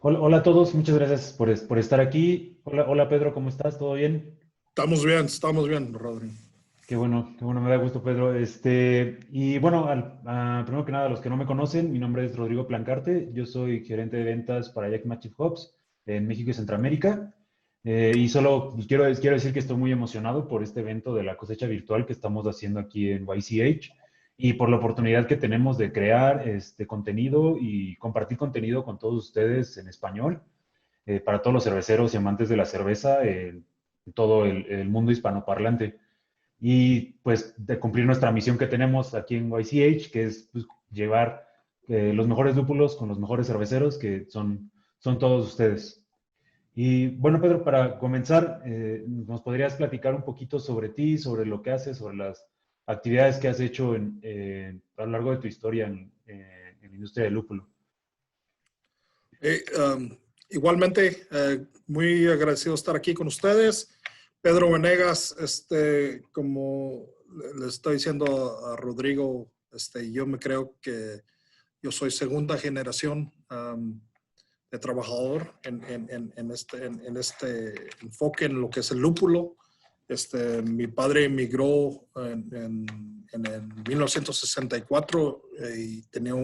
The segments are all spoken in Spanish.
Hola, hola a todos, muchas gracias por estar aquí. Hola, hola Pedro, ¿cómo estás? ¿Todo bien? Estamos bien, Rodri. Qué bueno, me da gusto Pedro. Y bueno, primero que nada, a los que no me conocen, mi nombre es Rodrigo Plancarte, yo soy gerente de ventas para Jack Chip Hops en México y Centroamérica. Y solo quiero decir que estoy muy emocionado por este evento de la cosecha virtual que estamos haciendo aquí en YCH y por la oportunidad que tenemos de crear este contenido y compartir contenido con todos ustedes en español. Para todos los cerveceros y amantes de la cerveza en todo el mundo hispanoparlante. Y pues de cumplir nuestra misión que tenemos aquí en YCH, que es pues, llevar los mejores lúpulos con los mejores cerveceros, que son todos ustedes. Y bueno, Pedro, para comenzar, ¿nos podrías platicar un poquito sobre ti, sobre lo que haces, sobre las actividades que has hecho a lo largo de tu historia en la industria del lúpulo? Eh, um, Igualmente, muy agradecido de estar aquí con ustedes. Pedro Venegas, como le estoy diciendo a Rodrigo, yo me creo que yo soy segunda generación de trabajador en este enfoque en lo que es el lúpulo. Mi padre emigró en el 1964 y tenía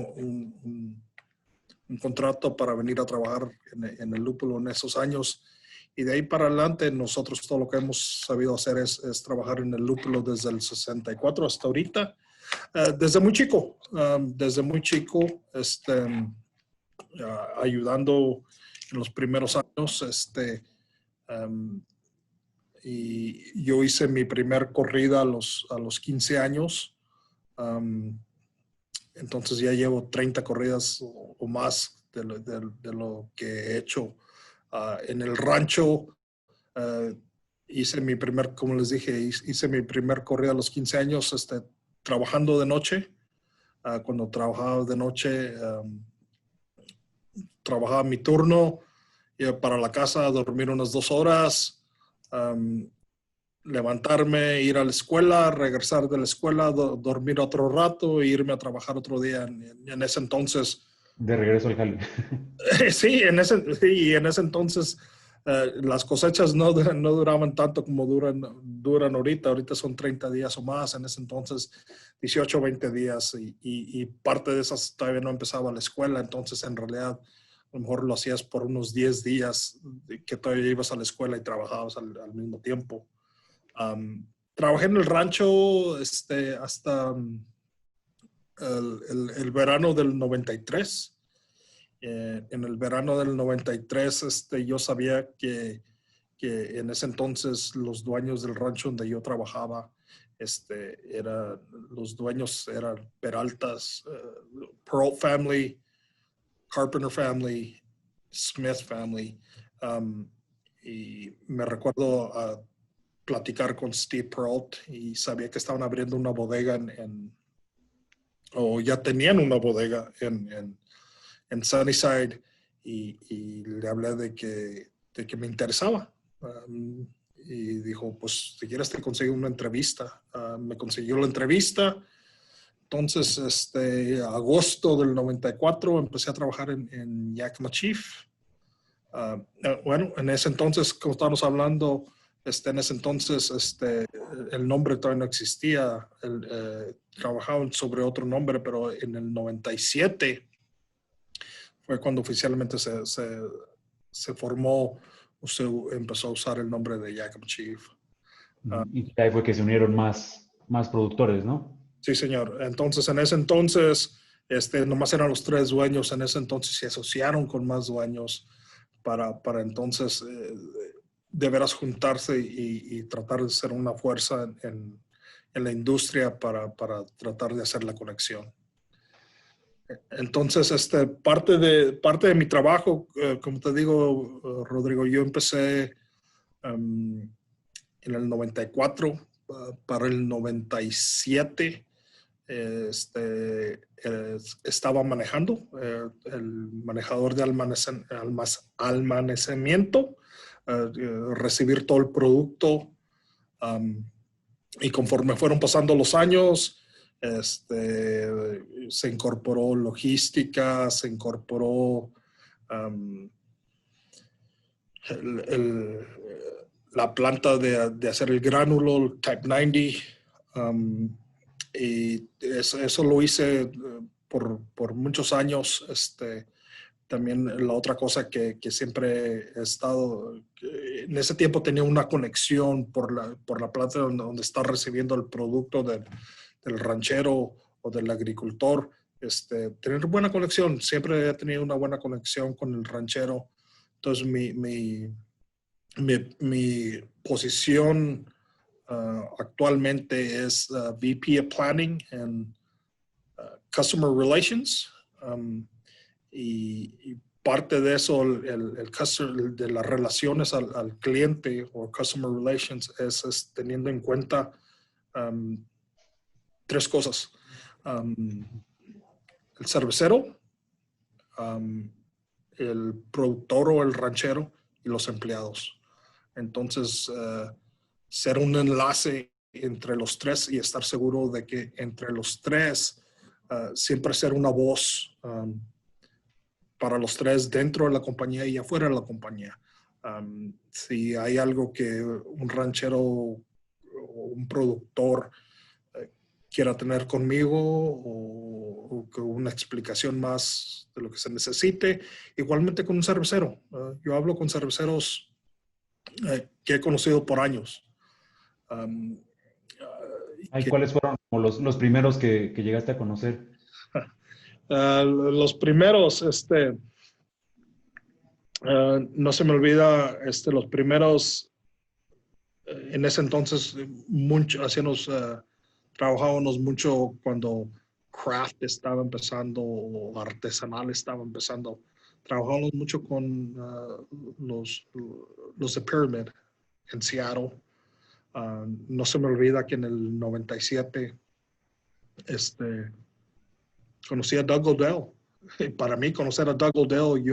un contrato para venir a trabajar en el lúpulo en esos años. Y de ahí para adelante, nosotros todo lo que hemos sabido hacer es trabajar en el lúpulo desde el 64 hasta ahorita. Desde muy chico, ayudando en los primeros años. Um, y yo hice mi primer corrida a los 15 años. Um, entonces ya llevo 30 corridas o más de lo que he hecho. En el rancho uh, hice mi primer, como les dije, hice mi primer corrida a los 15 años trabajando de noche. Cuando trabajaba de noche, trabajaba mi turno, iba para la casa a dormir unas 2 horas, um, levantarme, ir a la escuela, regresar de la escuela, dormir otro rato e irme a trabajar otro día. En ese entonces, De regreso al jale. sí, en ese entonces las cosechas no duraban tanto como duran ahorita. Ahorita son 30 días o más. En ese entonces, 18 o 20 días. Y parte de esas todavía no empezaba la escuela. Entonces, en realidad, a lo mejor lo hacías por unos 10 días que todavía ibas a la escuela y trabajabas al mismo tiempo. Trabajé en el rancho hasta el verano del 93. En el verano del 93, yo sabía que en ese entonces los dueños del rancho donde yo trabajaba, los dueños eran Peraltas, Peralt Family, Carpenter Family, Smith Family. Um, y me recuerdo platicar con Steve Peralt y sabía que estaban abriendo una bodega o ya tenían una bodega en Sunnyside y le hablé de que me interesaba. Y dijo, pues si quieres te consigo una entrevista. Me consiguió la entrevista. Entonces, agosto del 94 empecé a trabajar en Yakima Chief. Bueno, en ese entonces, como estábamos hablando, en ese entonces el nombre todavía no existía. Trabajaban sobre otro nombre, pero en el 97 fue cuando oficialmente se formó o se empezó a usar el nombre de Yakima Chief. Y ahí fue que se unieron más productores, ¿no? Sí, señor. Entonces, en ese entonces, nomás eran los tres dueños. En ese entonces se asociaron con más dueños para entonces de veras juntarse y tratar de ser una fuerza en la industria para tratar de hacer la conexión. Entonces, parte de mi trabajo, como te digo, Rodrigo, yo empecé en el 94, para el 97, estaba manejando el manejador de almacenamiento, recibir todo el producto. Um, y conforme fueron pasando los años, se incorporó logística, se incorporó el- la planta de hacer el gránulo, el Type 90. Y eso lo hice por muchos años. También la otra cosa que siempre he estado, en ese tiempo tenía una conexión por la planta donde está recibiendo el producto del ranchero o del agricultor. Tener buena conexión, siempre he tenido una buena conexión con el ranchero. Entonces mi posición actualmente es VP of Planning and Customer Relations. Y parte de eso, de las relaciones al cliente o Customer Relations es teniendo en cuenta tres cosas. El cervecero, el productor o el ranchero y los empleados. Entonces, ser un enlace entre los tres y estar seguro de que entre los tres siempre ser una voz para los tres dentro de la compañía y afuera de la compañía. Si hay algo que un ranchero o un productor quiera tener conmigo o una explicación más de lo que se necesite, igualmente con un cervecero. Yo hablo con cerveceros que he conocido por años. ¿Cuáles fueron como los primeros que llegaste a conocer? Los primeros, no se me olvida, los primeros, en ese entonces, trabajábamos mucho cuando craft estaba empezando o artesanal estaba empezando. Trabajamos mucho con los de Pyramid en Seattle. No se me olvida que en el 97 conocí a Doug Odell. Para mí, conocer a Doug Odell,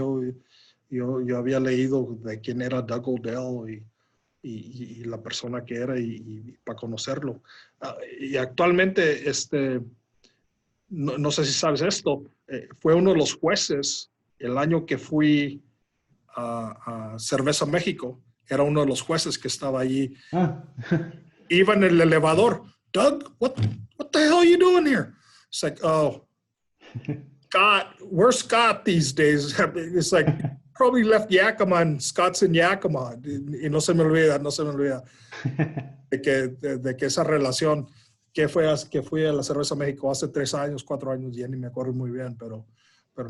yo había leído de quién era Doug Odell y la persona que era y para conocerlo. Y actualmente, no sé si sabes esto, fue uno de los jueces el año que fui a Cerveza México. Era uno de los jueces que estaba allí. Ah. Iba en el elevador. Doug, what the hell are you doing here? It's like, oh, Scott, where's Scott these days? It's like, probably left Yakima and Scott's in Yakima. Y no se me olvida de que esa relación que fui a la Cerveza México hace 3 años, 4 años, ya ni me acuerdo muy bien, pero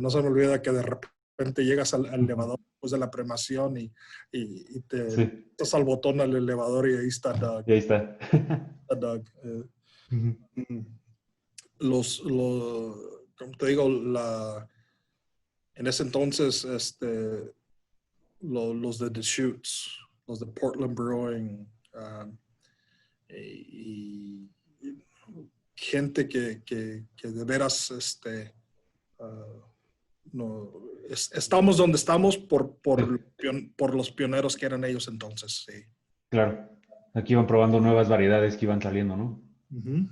no se me olvida que de repente llegas al elevador después de la premiación y te das al botón al elevador y ahí está Doug. Y ahí está. Doug. Como te digo, en ese entonces, los de Deschutes, los de Portland Brewing, y gente que de veras estamos donde estamos por los pioneros que eran ellos entonces. Sí. Claro. Aquí iban probando nuevas variedades que iban saliendo, ¿no? Uh-huh.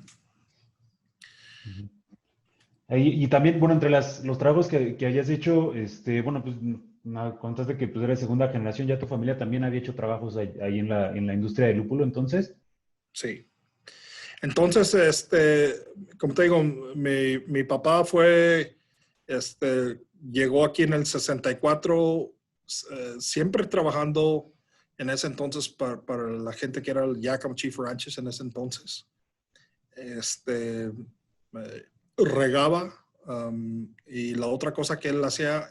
Y también, bueno, entre los tragos que hayas hecho, bueno, pues contaste que pues eres segunda generación, ya tu familia también había hecho trabajos ahí en la industria del lúpulo, entonces. Sí. Entonces, como te digo, mi papá llegó aquí en el 64, siempre trabajando en ese entonces para la gente que era el Yakima Chief Ranches en ese entonces. Regaba y la otra cosa que él hacía,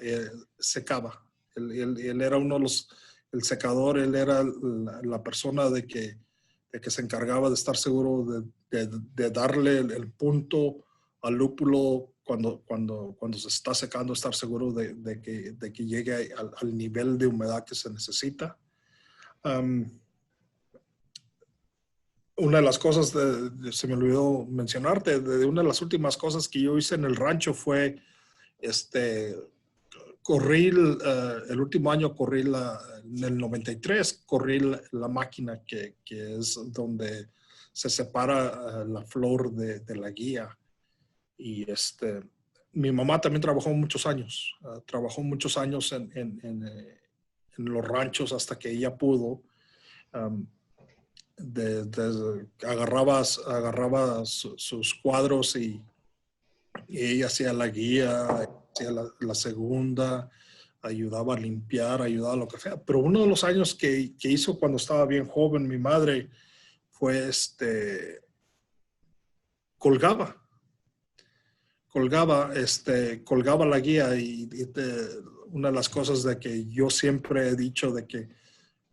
secaba. Él era uno de el secador, él era la persona de que se encargaba de estar seguro de darle el punto al lúpulo cuando se está secando, estar seguro de que llegue al nivel de humedad que se necesita. Una de las cosas, se me olvidó mencionarte, una de las últimas cosas que yo hice en el rancho fue, corrí el último año, en el 93, corrí la máquina que es donde se separa la flor de la guía. Y mi mamá también trabajó muchos años, en en los ranchos hasta que ella pudo. Agarraba sus cuadros y ella hacía la guía, hacía la segunda, ayudaba a limpiar, ayudaba a lo que sea. Pero uno de los años que hizo cuando estaba bien joven mi madre fue colgaba colgaba la guía una de las cosas de que yo siempre he dicho de que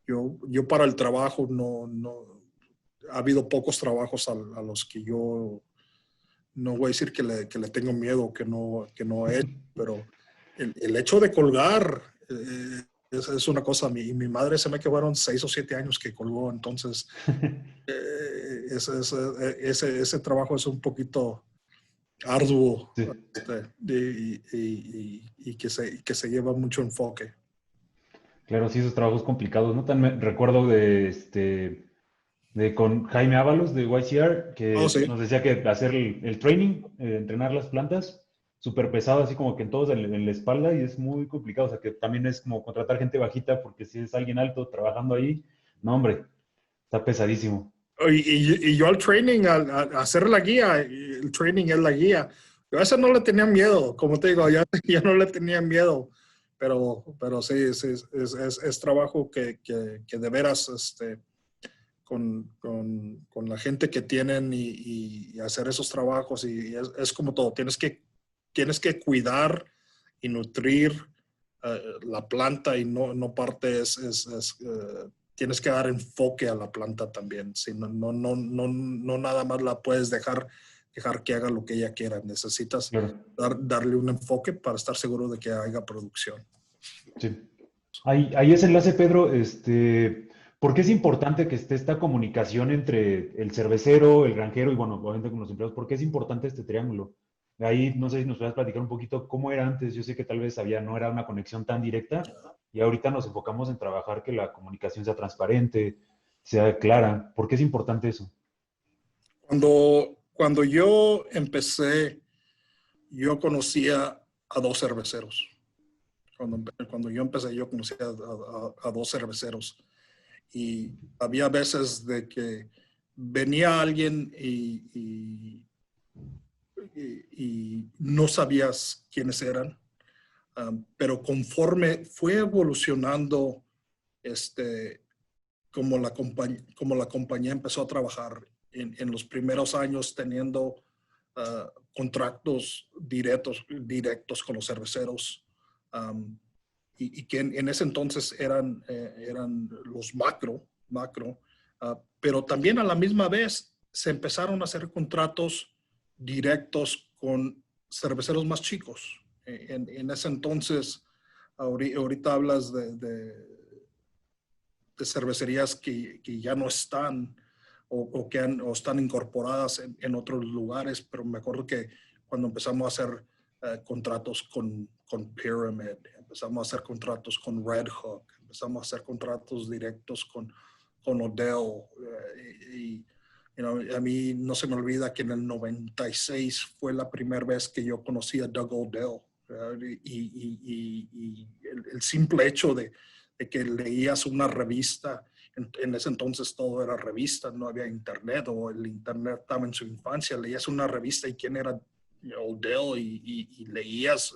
yo para el trabajo no ha habido pocos trabajos a los que yo no voy a decir que le tengo miedo, que no he hecho, pero el hecho de colgar es una cosa. Mi madre se me que fueron 6 o 7 años que colgó, entonces ese trabajo es un poquito arduo Sí. y que se lleva mucho enfoque. Claro, sí, esos trabajos complicados, ¿no? Recuerdo de con Jaime Ábalos de YCR, Oh, que sí. nos decía que hacer el training, entrenar las plantas, súper pesado, así como que en todos en la espalda, y es muy complicado. O sea, que también es como contratar gente bajita, porque si es alguien alto trabajando ahí, no, hombre, está pesadísimo. Y yo al training, a hacer la guía, el training es la guía. Yo a eso no le tenía miedo, como te digo, ya no le tenía miedo, pero sí, es trabajo que de veras con la gente que tienen y hacer esos trabajos y es como todo, tienes que cuidar y nutrir la planta y no parte tienes que dar enfoque a la planta también. Si no nada más la puedes dejar que haga lo que ella quiera. Necesitas Claro, darle un enfoque para estar seguro de que haya producción. sí. Ahí ese enlace, Pedro, ¿por qué es importante que esté esta comunicación entre el cervecero, el granjero y, bueno, obviamente con los empleados? ¿Por qué es importante este triángulo? Ahí no sé si nos puedes platicar un poquito cómo era antes. Yo sé que tal vez no era una conexión tan directa y ahorita nos enfocamos en trabajar que la comunicación sea transparente, sea clara. ¿Por qué es importante eso? Cuando yo empecé, yo conocía a 2 cerveceros. Cuando yo empecé, yo conocía a 2 cerveceros. Y había veces de que venía alguien y no sabías quiénes eran. Pero conforme fue evolucionando, como la compañía empezó a trabajar en los primeros años teniendo contratos directos con los cerveceros, y que en ese entonces eran los macro, pero también a la misma vez se empezaron a hacer contratos directos con cerveceros más chicos. En ese entonces, ahorita hablas de cervecerías que ya no están o están incorporadas en otros lugares, pero me acuerdo que cuando empezamos a hacer contratos con Pyramid, empezamos a hacer contratos con Red Hook, empezamos a hacer contratos directos con Odell, a mí no se me olvida que en el 96 fue la primera vez que yo conocí a Doug Odell, y el simple hecho de que leías una revista. En ese entonces todo era revista, no había internet, o el internet estaba en su infancia. Leías una revista y quién era Odell y leías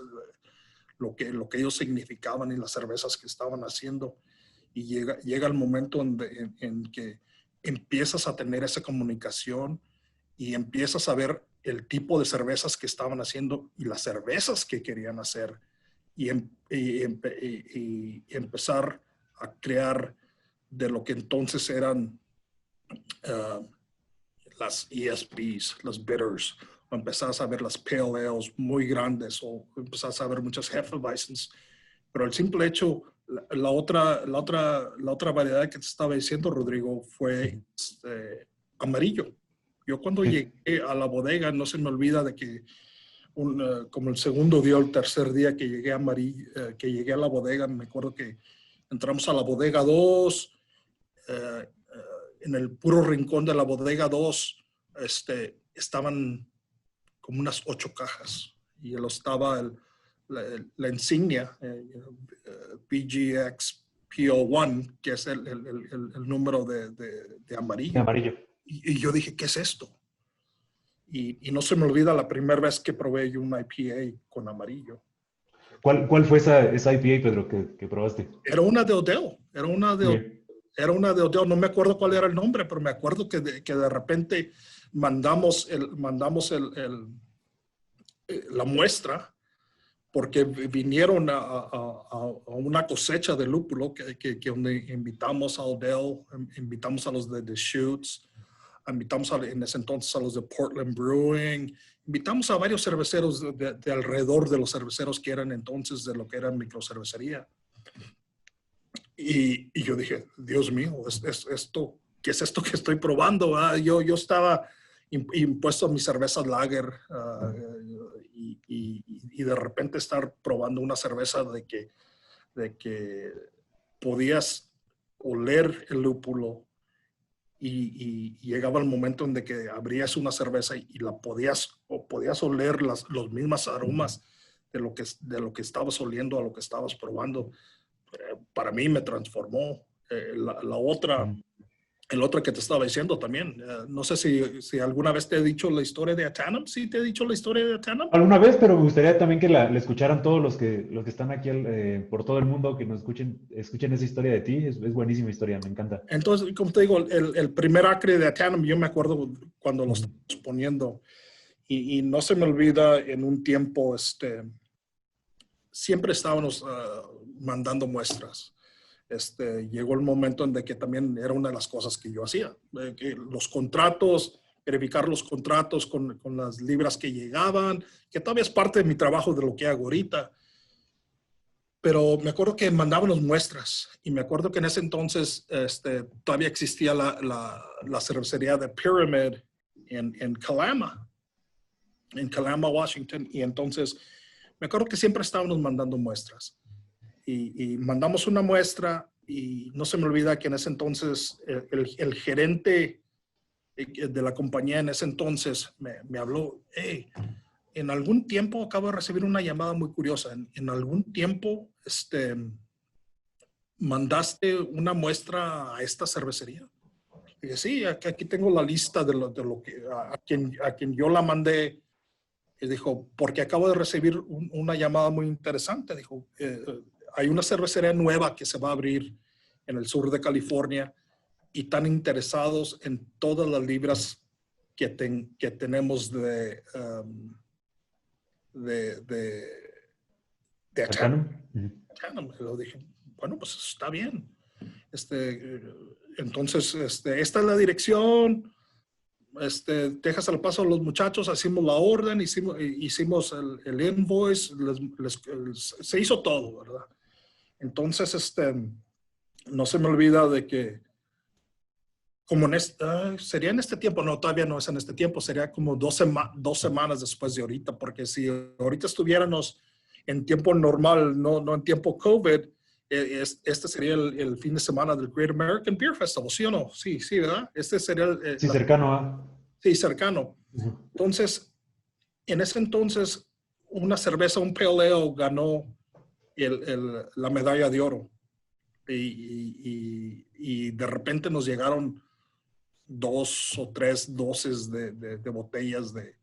lo que ellos significaban y las cervezas que estaban haciendo. Y llega el momento en que empiezas a tener esa comunicación y empiezas a ver el tipo de cervezas que estaban haciendo y las cervezas que querían hacer, y empezar a crear de lo que entonces eran uh, las ESBs, las bitters, o empezás a ver las pale ales muy grandes, o empezás a ver muchas Hefeweizens. Pero el simple hecho, la otra variedad que te estaba diciendo, Rodrigo, fue amarillo. Yo cuando Sí, llegué a la bodega, no se me olvida de que como el segundo día o el tercer día que llegué a la bodega, me acuerdo que entramos a la bodega 2, en el puro rincón de la bodega 2 estaban como unas 8 cajas, y estaba la insignia, BGX PO1, que es el número de amarillo. Amarillo. Y yo dije, ¿qué es esto? Y no se me olvida la primera vez que probé yo una IPA con amarillo. ¿Cuál fue esa IPA, Pedro, que probaste? Era una de Odell. Era una de Odell. No me acuerdo cuál era el nombre, pero me acuerdo que de repente mandamos la muestra porque vinieron a una cosecha de lúpulo que donde invitamos a Odell, invitamos a los de Deschutes, invitamos en ese entonces a los de Portland Brewing, invitamos a varios cerveceros de alrededor de los cerveceros que eran entonces de lo que era microcervecería. Y yo dije, Dios mío, ¿qué es esto que estoy probando? Yo estaba impuesto a mis cervezas lager y de repente estar probando una cerveza de que podías oler el lúpulo y llegaba el momento en que abrías una cerveza y podías oler los mismos aromas de lo que estabas oliendo a lo que estabas probando. Para mí me transformó. El otro que te estaba diciendo también, no sé si alguna vez te he dicho la historia de Atanum. ¿Sí te he dicho la historia de Atanum? Alguna vez, pero me gustaría también que la escucharan todos los que están aquí por todo el mundo, que nos escuchen esa historia de ti. Es buenísima historia, me encanta. Entonces, como te digo, el primer acre de Atanum, yo me acuerdo cuando lo estábamos poniendo y no se me olvida en un tiempo, siempre estábamos mandando muestras. Llegó el momento en que también era una de las cosas que yo hacía, que los contratos, verificar los contratos con las libras que llegaban, que todavía es parte de mi trabajo de lo que hago ahorita. Pero me acuerdo que mandábamos muestras y me acuerdo que en ese entonces todavía existía la cervecería de Pyramid en Kalama, Washington. Y entonces me acuerdo que siempre estábamos mandando muestras. Y mandamos una muestra y no se me olvida que en ese entonces el gerente de la compañía en ese entonces me habló, hey, en algún tiempo acabo de recibir una llamada muy curiosa, en algún tiempo mandaste una muestra a esta cervecería. Y dije, sí, aquí tengo la lista de lo que a quien yo la mandé. Y dijo, porque acabo de recibir una llamada muy interesante. Dijo, hay una cervecería nueva que se va a abrir en el sur de California y están interesados en todas las libras que tenemos de Atanum. Lo dije, bueno, pues está bien. Entonces, esta es la dirección. Dejas al paso a los muchachos, hicimos la orden, hicimos el invoice, se hizo todo, ¿verdad? Entonces, no se me olvida de que como sería en este tiempo, no, todavía no es en este tiempo, sería como 2 semanas después de ahorita, porque si ahorita estuviéramos en tiempo normal, no en tiempo COVID, este sería el fin de semana del Great American Beer Festival, ¿sí o no? Sí, ¿verdad? Este sería sí, cercano a... Sí, cercano. Entonces, en ese entonces, una cerveza, un Pale Ale, ganó la medalla de oro. Y de repente nos llegaron 2 o 3 dosis de botellas de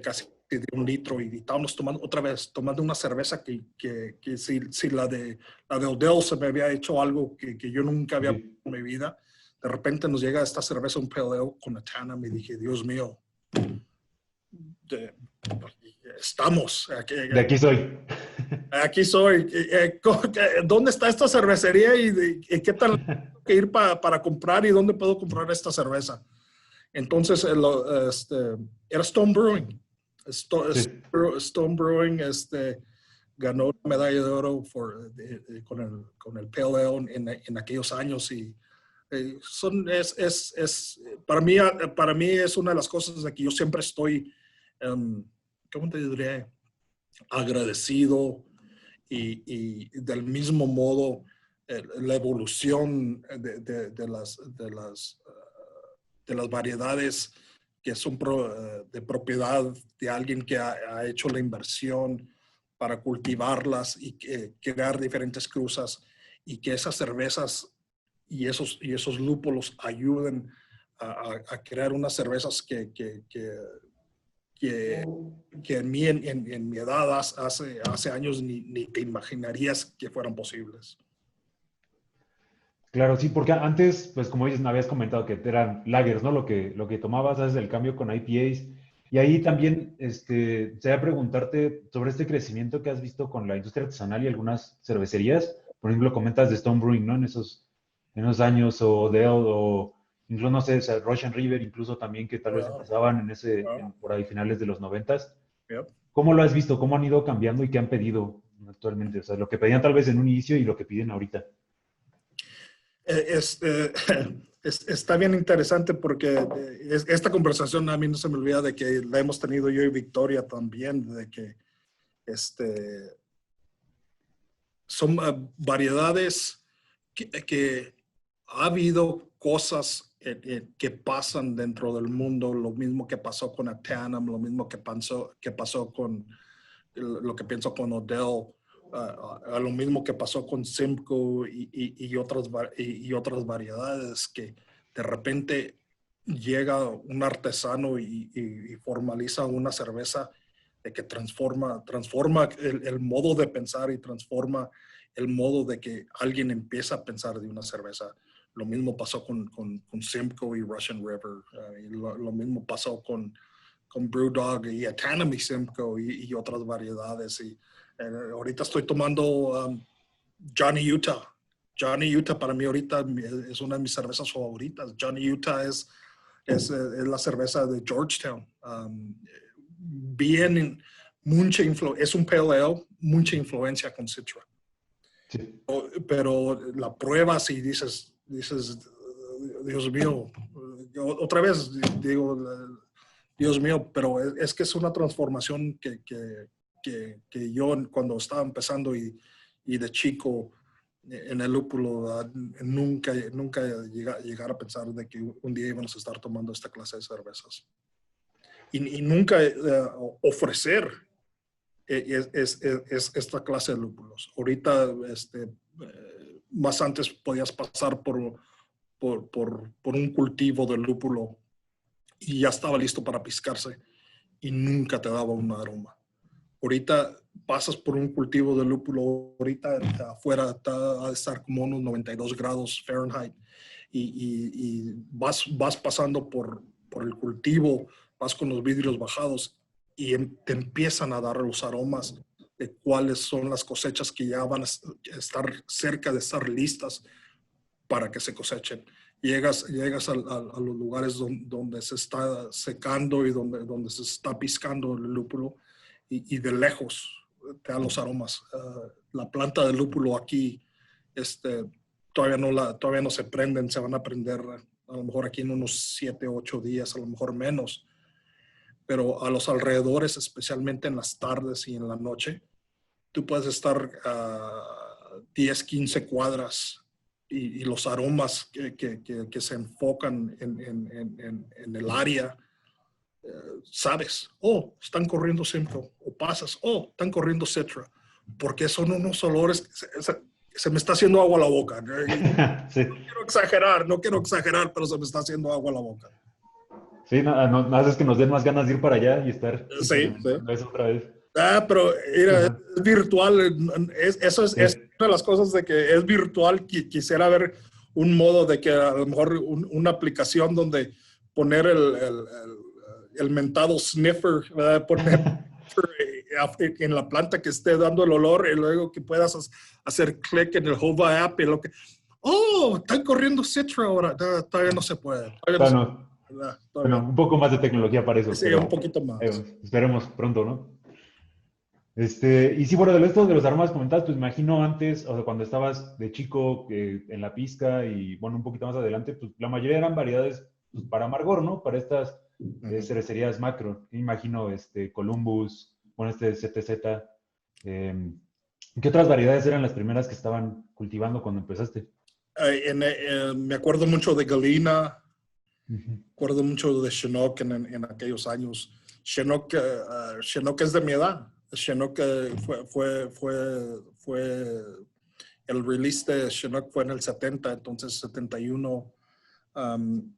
casi de 1 litro y estábamos tomando una cerveza que si la de Odell se me había hecho algo que yo nunca había visto en mi vida. De repente nos llega esta cerveza, un Pale Ale con Atanum, y dije, Dios mío, estamos. De aquí soy. Aquí soy. ¿Dónde está esta cervecería y qué tal que ir para comprar y dónde puedo comprar esta cerveza? Entonces, era Stone Brewing. Stone Brewing ganó la medalla de oro con el Pale Ale en aquellos años y para mí es una de las cosas de que yo siempre estoy, ¿cómo te diría? Agradecido y del mismo modo la evolución de las variedades que son de propiedad de alguien que ha hecho la inversión para cultivarlas y crear diferentes cruzas y que esas cervezas y esos lúpulos ayuden a crear unas cervezas que en mi edad hace años ni te imaginarías que fueran posibles. Claro, sí, porque antes, pues como dices, me habías comentado que eran lagers, ¿no? Lo que tomabas, haces el cambio con IPAs. Y ahí también, sería preguntarte sobre este crecimiento que has visto con la industria artesanal y algunas cervecerías. Por ejemplo, comentas de Stone Brewing, ¿no? En esos años, o Dell, o incluso, no sé, o sea, Russian River, incluso también que tal vez Wow, empezaban wow, por ahí finales de los noventas. yep. ¿Cómo lo has visto? ¿Cómo han ido cambiando y qué han pedido actualmente? O sea, lo que pedían tal vez en un inicio y lo que piden ahorita. Este, está bien interesante porque esta conversación a mí no se me olvida de que la hemos tenido yo y Victoria también, de que son variedades que ha habido cosas que pasan dentro del mundo, lo mismo que pasó con Atanam, lo mismo que pasó con lo que pienso con Odell, lo mismo que pasó con Simcoe y otras variedades, que de repente llega un artesano y formaliza una cerveza de que transforma el modo de pensar y transforma el modo de que alguien empieza a pensar de una cerveza. Lo mismo pasó con Simcoe y Russian River. Y lo mismo pasó con Brewdog y Academy Simcoe y otras variedades. Y ahorita estoy tomando Johnny Utah. Johnny Utah para mí ahorita es una de mis cervezas favoritas. Johnny Utah es la cerveza de Georgetown. Es un pale ale, mucha influencia con Citra. Sí. Pero la pruebas y dices, Dios mío, otra vez digo, Dios mío, pero es que es una transformación que yo cuando estaba empezando y de chico en el lúpulo, nunca llegar a pensar de que un día íbamos a estar tomando esta clase de cervezas. Y nunca ofrecer es esta clase de lúpulos. Ahorita, más antes podías pasar por un cultivo de lúpulo y ya estaba listo para piscarse y nunca te daba un aroma. Ahorita pasas por un cultivo de lúpulo, ahorita afuera está a estar como unos 92 grados Fahrenheit y vas pasando por el cultivo, vas con los vidrios bajados y te empiezan a dar los aromas de cuáles son las cosechas que ya van a estar cerca de estar listas para que se cosechen. Llegas a los lugares donde se está secando y donde se está piscando el lúpulo y de lejos te da los aromas. La planta de lúpulo aquí todavía no se prenden, se van a prender a lo mejor aquí en unos 7, 8 días, a lo mejor menos. Pero a los alrededores, especialmente en las tardes y en la noche, tú puedes estar a 10, 15 cuadras y los aromas que se enfocan en el área, sabes, están corriendo Simcoe, o pasas, están corriendo Citra, porque son unos olores, se me está haciendo agua a la boca. Sí. No quiero exagerar, pero se me está haciendo agua a la boca. Sí, nada haces que nos den más ganas de ir para allá y estar Sí, sí. experimentando eso otra vez. Pero mira, es virtual. Eso es Sí. una de las cosas de que es virtual. Quisiera ver un modo de que a lo mejor una aplicación donde poner el mentado sniffer, ¿verdad? Poner en la planta que esté dando el olor y luego que puedas hacer clic en el Hova app y lo que... están corriendo Citra ahora. Todavía no se puede. Bueno, un poco más de tecnología para eso, Sí, pero un poquito más. esperemos pronto, ¿no? Y sí, bueno, de esto de los aromas comentados, pues me imagino antes, o sea, cuando estabas de chico en la pizca y, bueno, un poquito más adelante, pues la mayoría eran variedades pues, para amargor, ¿no? Para estas cervecerías macro. Me imagino, Columbus, bueno, CTZ. ¿Qué otras variedades eran las primeras que estaban cultivando cuando empezaste? Me acuerdo mucho de Galena. Ujú. Recuerdo mucho de Chinook en aquellos años. Chinook es de mi edad. Chinook fue el release de Chinook fue en el 70, entonces 71.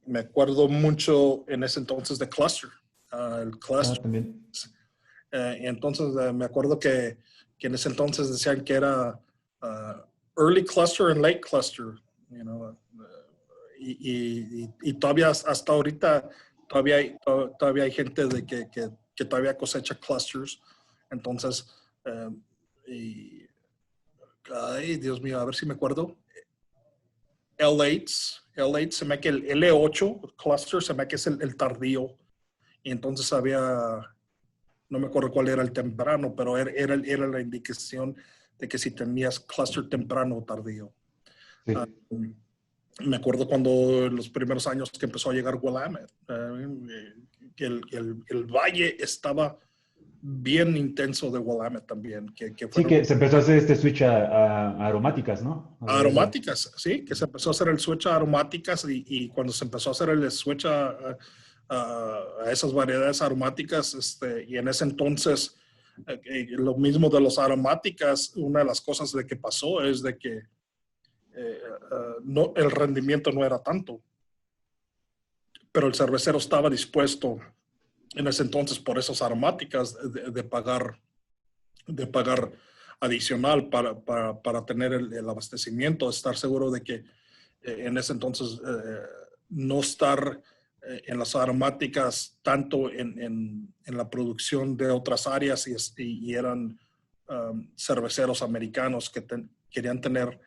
Me acuerdo mucho en ese entonces de Cluster. El Cluster. También. Entonces me acuerdo que en ese entonces decían que era early cluster and late cluster, you know, y todavía hasta ahorita todavía hay gente de que todavía cosecha clusters. Entonces, ay, Dios mío, a ver si me acuerdo. L8 se me que el L8 cluster se me que es el tardío. Y entonces no me acuerdo cuál era el temprano, pero era la indicación de que si tenías cluster temprano o tardío. Sí. Me acuerdo cuando los primeros años que empezó a llegar Willamette, que el valle estaba bien intenso de Willamette también. Sí, que se empezó a hacer este switch a aromáticas, ¿no? Aromáticas, sí, que se empezó a hacer el switch a aromáticas y cuando se empezó a hacer el switch a esas variedades aromáticas, y en ese entonces lo mismo de las aromáticas, una de las cosas de que pasó es de que el rendimiento no era tanto, pero el cervecero estaba dispuesto en ese entonces por esas aromáticas de pagar adicional para tener el abastecimiento, estar seguro de que en ese entonces no estar en las aromáticas tanto en la producción de otras áreas y eran cerveceros americanos que querían tener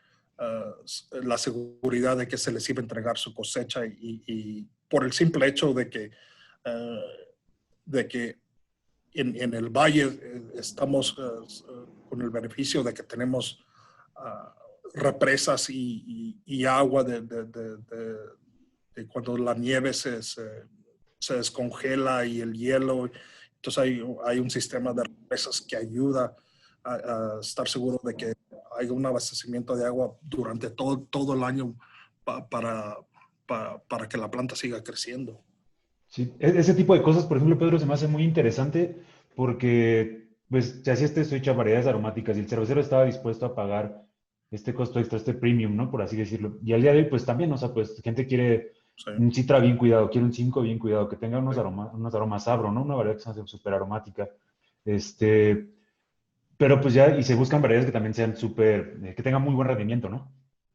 la seguridad de que se les iba a entregar su cosecha y por el simple hecho de que en el valle estamos con el beneficio de que tenemos represas y agua de cuando la nieve se descongela y el hielo. Entonces hay un sistema de represas que ayuda a estar seguro de que hay un abastecimiento de agua durante todo el año para que la planta siga creciendo. Sí, ese tipo de cosas, por ejemplo, Pedro, se me hace muy interesante porque pues se hacía este switch a variedades aromáticas y el cervecero estaba dispuesto a pagar este costo extra, este premium, ¿no? Por así decirlo. Y al día de hoy, pues también, o sea, pues gente quiere Sí, un Citra bien cuidado, quiere un 5 bien cuidado, que tenga sí. unos aromas sabro, ¿no? Una variedad que sea súper aromática. Este, pero pues ya, y se buscan variedades que también sean súper, que tengan muy buen rendimiento, ¿no?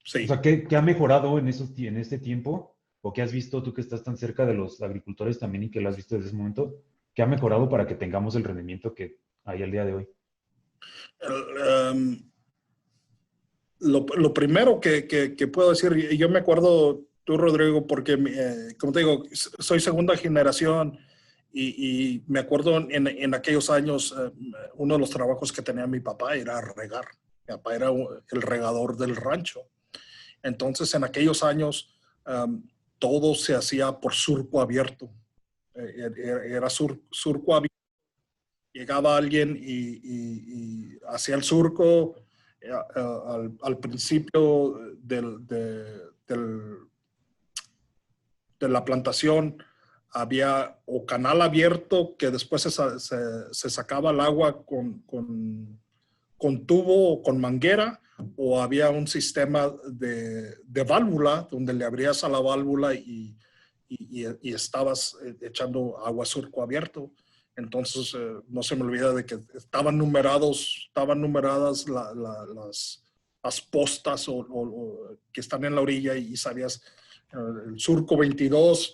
O sea, Sí. ¿qué ha mejorado en este tiempo? ¿O qué has visto tú que estás tan cerca de los agricultores también y que lo has visto desde ese momento? ¿Qué ha mejorado para que tengamos el rendimiento que hay al día de hoy? Um, lo primero que puedo decir, y yo me acuerdo tú, Rodrigo, porque, como te digo, soy segunda generación y me acuerdo en aquellos años, uno de los trabajos que tenía mi papá era regar. Mi papá era el regador del rancho. Entonces, en aquellos años, todo se hacía por surco abierto. Era surco abierto. Llegaba alguien y hacía el surco al principio de la plantación. Había o canal abierto que después se sacaba el agua con tubo o con manguera, o había un sistema de válvula donde le abrías a la válvula y estabas echando agua a surco abierto. Entonces, no se me olvida de que estaban numeradas las postas que están en la orilla y sabías, el surco 22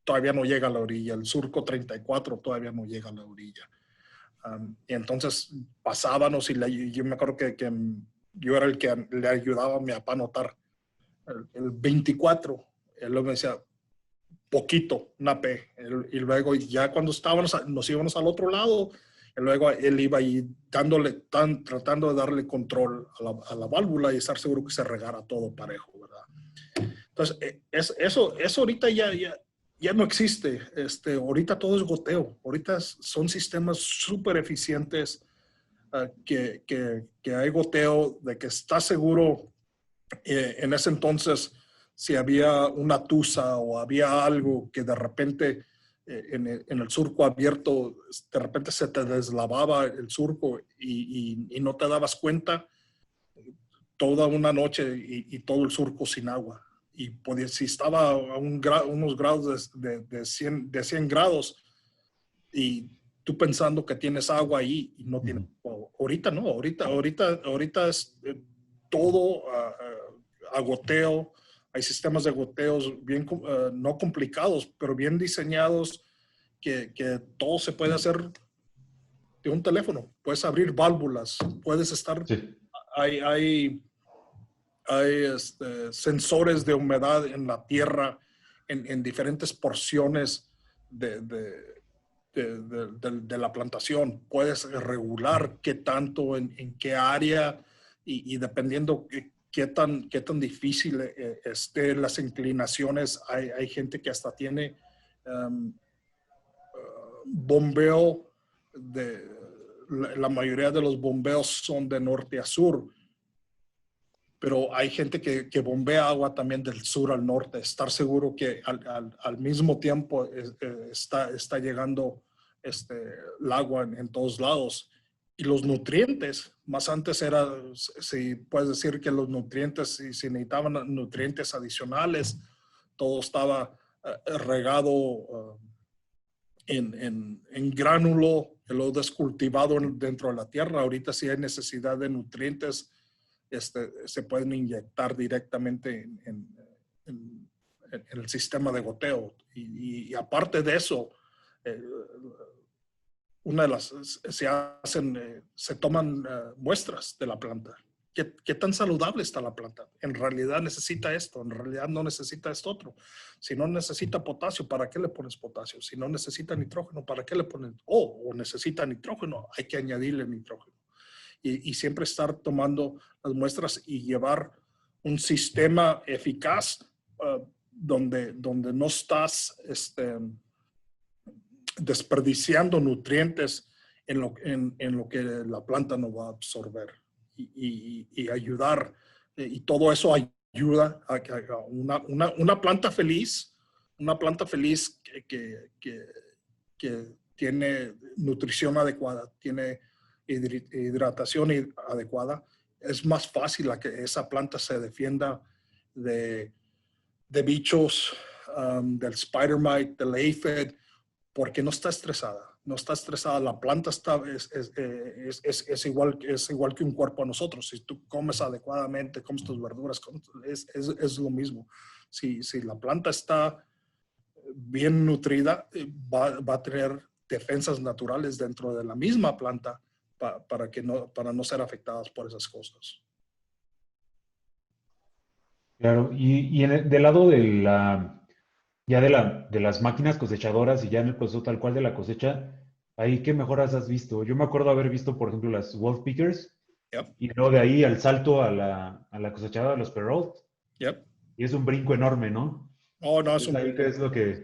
todavía no llega a la orilla, el surco 34 todavía no llega a la orilla. Y entonces pasábamos y yo me acuerdo que yo era el que le ayudaba a mi papá a anotar el 24. Él me decía, poquito, una P. Y luego ya cuando nos íbamos al otro lado, y luego él iba ahí tratando de darle control a la válvula y estar seguro que se regara todo parejo, ¿verdad? Entonces, eso ahorita ya no existe. Ahorita todo es goteo. Ahorita son sistemas súper eficientes que hay goteo, de que está seguro. En ese entonces, si había una tusa o había algo que de repente en el surco abierto, de repente se te deslavaba el surco y no te dabas cuenta, toda una noche y todo el surco sin agua. Y si estaba a unos grados de 100 grados y tú pensando que tienes agua ahí y no tienes, ahorita no, ahorita es todo a goteo. Hay sistemas de goteos bien, no complicados, pero bien diseñados que todo se puede hacer de un teléfono. Puedes abrir válvulas, puedes estar, Sí. hay sensores de humedad en la tierra en diferentes porciones de la plantación. Puedes regular qué tanto, en qué área y dependiendo qué tan difícil estén las inclinaciones. Hay gente que hasta tiene bombeo la mayoría de los bombeos son de norte a sur, pero hay gente que bombea agua también del sur al norte. Estar seguro que al mismo tiempo está llegando el agua en todos lados. Y los nutrientes, más antes era, si puedes decir que los nutrientes, si necesitaban nutrientes adicionales, todo estaba regado en gránulo, lo descultivado dentro de la tierra. Ahorita si hay necesidad de nutrientes, se pueden inyectar directamente en el sistema de goteo. Y aparte de eso, se toman muestras de la planta. ¿Qué tan saludable está la planta? ¿En realidad necesita esto? ¿En realidad no necesita esto otro? Si no necesita potasio, ¿para qué le pones potasio? Si no necesita nitrógeno, ¿para qué le pones? O necesita nitrógeno, hay que añadirle nitrógeno. Y siempre estar tomando las muestras y llevar un sistema eficaz donde no estás desperdiciando nutrientes en lo que la planta no va a absorber y ayudar. Y todo eso ayuda a una planta feliz, que tiene nutrición adecuada, tiene hidratación adecuada. Es más fácil a que esa planta se defienda de bichos, del spider mite, del aphid, porque no está estresada. No está estresada. La planta es igual que un cuerpo a nosotros. Si tú comes adecuadamente, comes tus verduras, es lo mismo. Si la planta está bien nutrida, va a tener defensas naturales dentro de la misma planta para no ser afectadas por esas cosas. Claro, y del lado ya de las máquinas cosechadoras y ya en el proceso tal cual de la cosecha, ¿ahí qué mejoras has visto? Yo me acuerdo haber visto, por ejemplo, las Wolf Pickers Yep. y luego de ahí al salto a la cosechadora de los Perrault, Yep. y es un brinco enorme, ¿no? Oh, no, es Entonces, un ahí, ¿qué brinco. es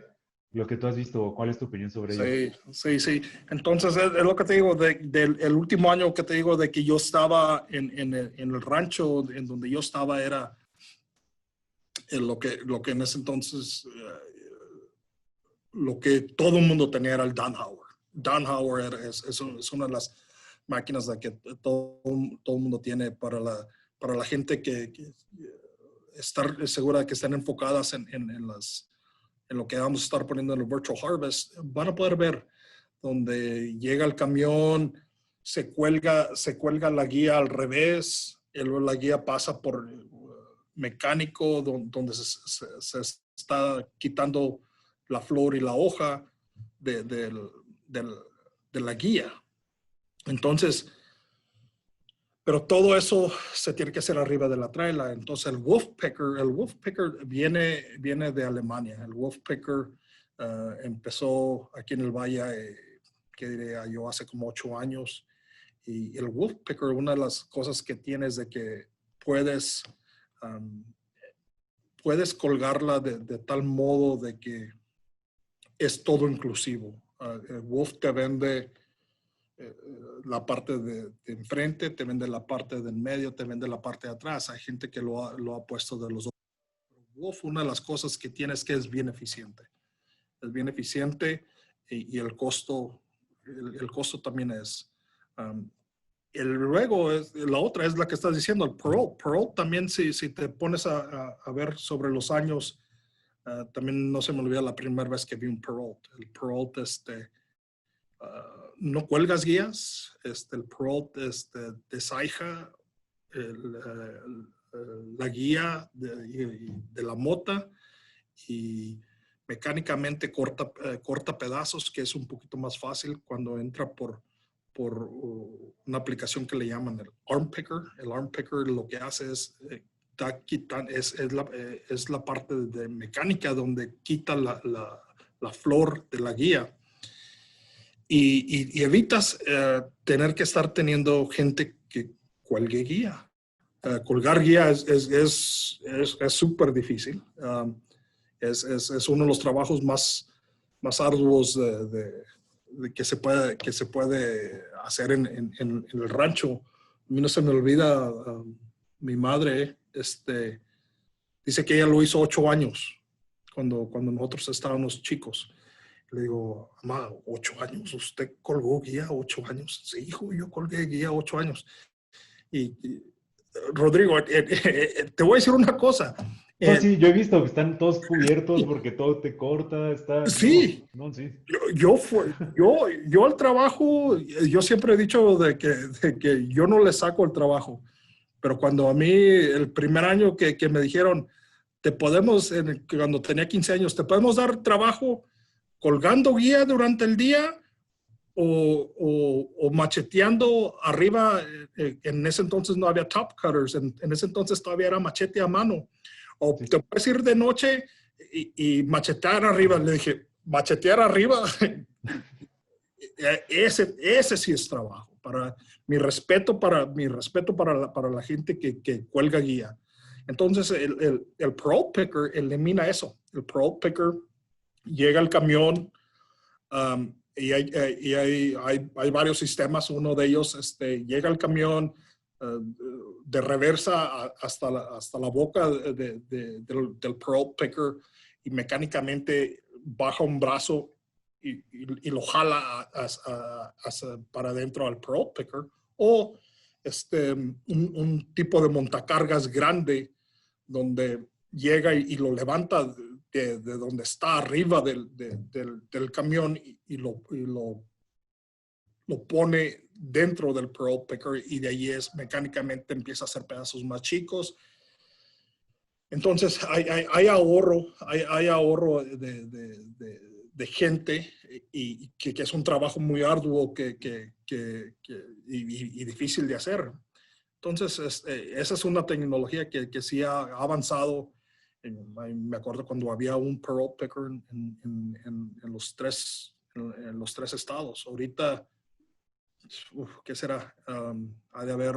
lo que tú has visto o cuál es tu opinión sobre ello? Sí. Entonces, es lo que te digo, el último año que te digo de que yo estaba en el rancho en donde yo estaba era lo que en ese entonces, lo que todo el mundo tenía era el Dunhauer. Dunhauer es una de las máquinas de que todo el mundo tiene para la gente que estar segura de que estén enfocadas en lo que vamos a estar poniendo en el Virtual Harvest. Van a poder ver donde llega el camión, se cuelga la guía al revés, y luego la guía pasa por mecánico donde se está quitando la flor y la hoja de la guía. Entonces, pero todo eso se tiene que hacer arriba de la traila. Entonces el Wolfpicker viene de Alemania. El Wolfpicker empezó aquí en el Valle, que diría yo, hace como 8 años. Y el Wolfpicker, una de las cosas que tiene es de que puedes colgarla de tal modo de que es todo inclusivo. El Wolf te vende la parte de enfrente, te vende la parte del medio, te vende la parte de atrás. Hay gente que lo ha puesto de los dos. Wolf, una de las cosas que tiene es que es bien eficiente. Es bien eficiente y el costo también es. luego, la otra es la que estás diciendo, el Peralt. Peralt también, si te pones a ver sobre los años, también no se me olvida la primera vez que vi un Peralt. El Peralt, no cuelgas guías, el Peralt desaija la guía de la mota y mecánicamente corta pedazos, que es un poquito más fácil cuando entra por una aplicación que le llaman el arm picker. El arm picker lo que hace es es la parte de mecánica donde quita la flor de la guía y evitas tener que estar teniendo gente que cuelgue guía. Colgar guía es súper difícil. Es uno de los trabajos más arduos de que se puede hacer en el rancho. A mí no se me olvida, mi madre dice que ella lo hizo 8 años cuando nosotros estábamos chicos. Le digo, mamá, 8 años, ¿usted colgó guía 8 años? Sí, hijo, yo colgué guía 8 años. Y Rodrigo, te voy a decir una cosa. No, sí, yo he visto que están todos cubiertos porque todo te corta, está... Sí, no, no, sí. yo al trabajo, yo siempre he dicho de que yo no le saco el trabajo, pero cuando a mí el primer año que me dijeron, cuando tenía 15 años, te podemos dar trabajo colgando guía durante el día o macheteando arriba. En ese entonces no había top cutters, en ese entonces todavía era machete a mano. O Sí. te puedes ir de noche y machetear arriba. Le dije, machetear arriba, ese sí es trabajo. Mi respeto para la gente que cuelga guía. Entonces, el Peralt Picker elimina eso. El Peralt Picker llega al camión y hay varios sistemas. Uno de ellos llega al camión de reversa hasta la boca del Peralt Picker y mecánicamente baja un brazo y lo jala para adentro al Peralt Picker. O un tipo de montacargas grande donde llega y lo levanta de donde está arriba del camión y lo pone dentro del Peralt Picker y de ahí mecánicamente empieza a hacer pedazos más chicos. Entonces hay ahorro de gente y que es un trabajo muy arduo y difícil de hacer. Entonces, esa es una tecnología que sí ha avanzado. Me acuerdo cuando había un Peralt Picker en los tres estados. Ahorita, ¿qué será? Ha de haber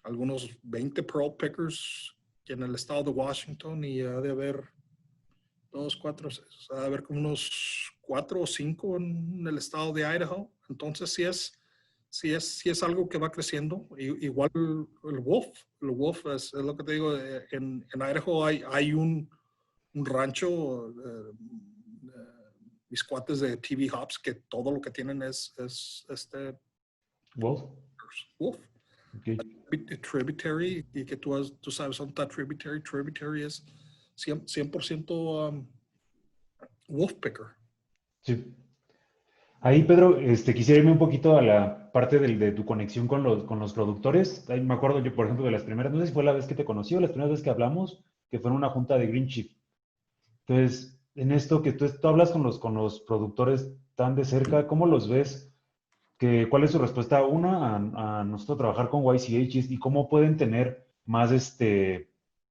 algunos 20 Peralt Pickers en el estado de Washington y ha de haber ha de haber como unos 4 o 5 en el estado de Idaho. Entonces, sí es algo que va creciendo. Igual el Wolf es lo que te digo. En Idaho hay un rancho, mis cuates de TV Hops, que todo lo que tienen es Wolf. Okay. Tributary, y que tú sabes dónde está Tributary. Tributary es 100% Wolf Picker. Sí. Ahí, Pedro, quisiera irme un poquito a la parte de tu conexión con los productores. Ahí me acuerdo yo, por ejemplo, de las primeras, no sé si fue la vez que te conocí o las primeras veces que hablamos, que fue en una junta de Green Chief. Entonces, en esto que tú hablas con los productores tan de cerca, ¿cómo los ves? ¿Cuál es su respuesta, a nosotros trabajar con YCH y cómo pueden tener más,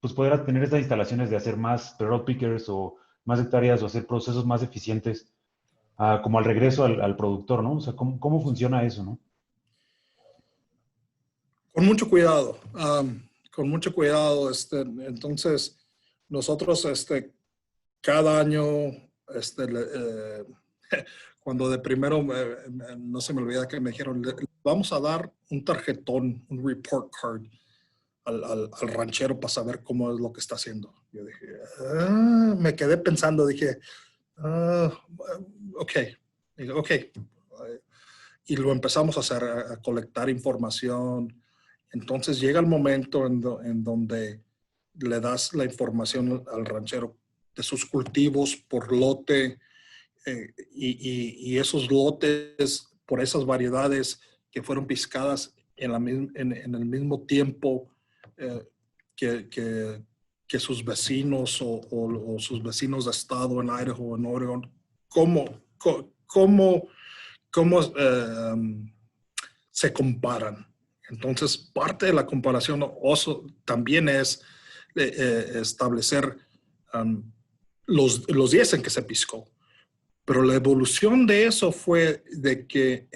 pues poder tener estas instalaciones de hacer más Peralt Pickers o más hectáreas o hacer procesos más eficientes? Como al regreso al productor, ¿no? O sea, ¿cómo funciona eso, no? Con mucho cuidado, con mucho cuidado. Entonces, nosotros cada año, cuando de primero, no se me olvida que me dijeron, vamos a dar un tarjetón, un report card al ranchero para saber cómo es lo que está haciendo. Yo dije, me quedé pensando, dije, ok. y lo empezamos a hacer, a colectar información. Entonces llega el momento en donde le das la información al ranchero de sus cultivos por lote, y esos lotes por esas variedades que fueron piscadas en el mismo tiempo eh, que sus vecinos o sus vecinos de estado en Idaho, en Oregon. ¿Cómo se comparan? Entonces, parte de la comparación también es establecer los días en que se piscó. Pero la evolución de eso fue de que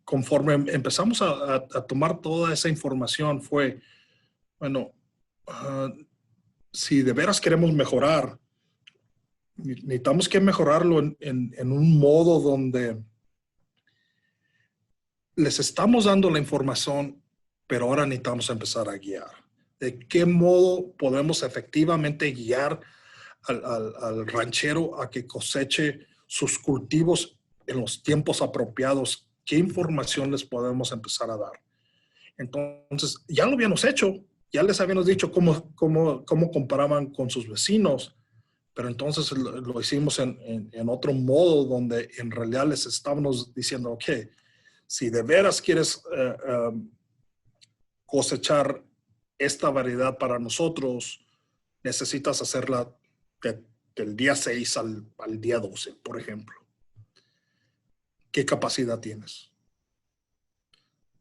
conforme empezamos a tomar toda esa información fue, bueno, si de veras queremos mejorar, necesitamos que mejorarlo en un modo donde les estamos dando la información, pero ahora necesitamos empezar a guiar. ¿De qué modo podemos efectivamente guiar al ranchero a que coseche sus cultivos en los tiempos apropiados? ¿Qué información les podemos empezar a dar? Entonces, ya lo habíamos hecho, ya les habíamos dicho cómo comparaban con sus vecinos, pero entonces lo hicimos en otro modo donde en realidad les estábamos diciendo, ok, si de veras quieres cosechar esta variedad para nosotros, necesitas hacerla del día 6 al día 12, por ejemplo. ¿Qué capacidad tienes?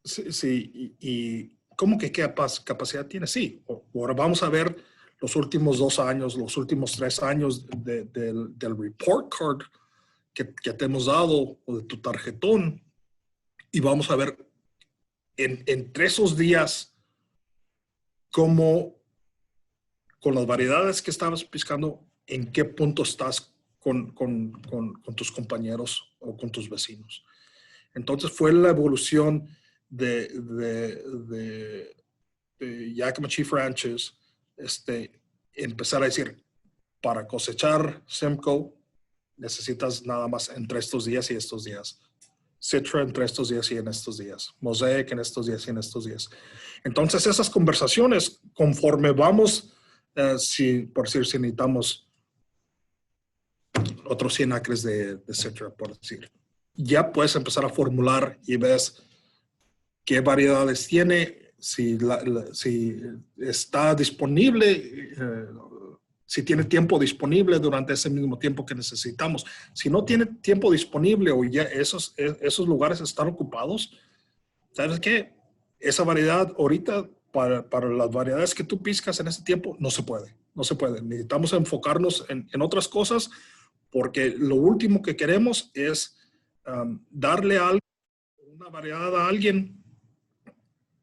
Sí, y ¿cómo que qué capacidad tienes? Sí, ahora vamos a ver los últimos 2 años, los últimos 3 años del report card que te hemos dado o de tu tarjetón, y vamos a ver entre esos días cómo con las variedades que estabas piscando, en qué punto estás con tus compañeros o con tus vecinos. Entonces fue la evolución de Yakima Chief Ranches, empezar a decir, para cosechar Simcoe necesitas nada más entre estos días y estos días. Citra entre estos días y en estos días. Mosaic en estos días y en estos días. Entonces esas conversaciones, conforme vamos, por decir, si necesitamos otros 100 acres de Citra, por decir, ya puedes empezar a formular y ves qué variedades tiene, si está disponible, si tiene tiempo disponible durante ese mismo tiempo que necesitamos. Si no tiene tiempo disponible o ya esos lugares están ocupados, ¿sabes qué? Esa variedad ahorita, para las variedades que tú piscas en ese tiempo, no se puede. No se puede. Necesitamos enfocarnos en otras cosas, porque lo último que queremos es darle una variedad a alguien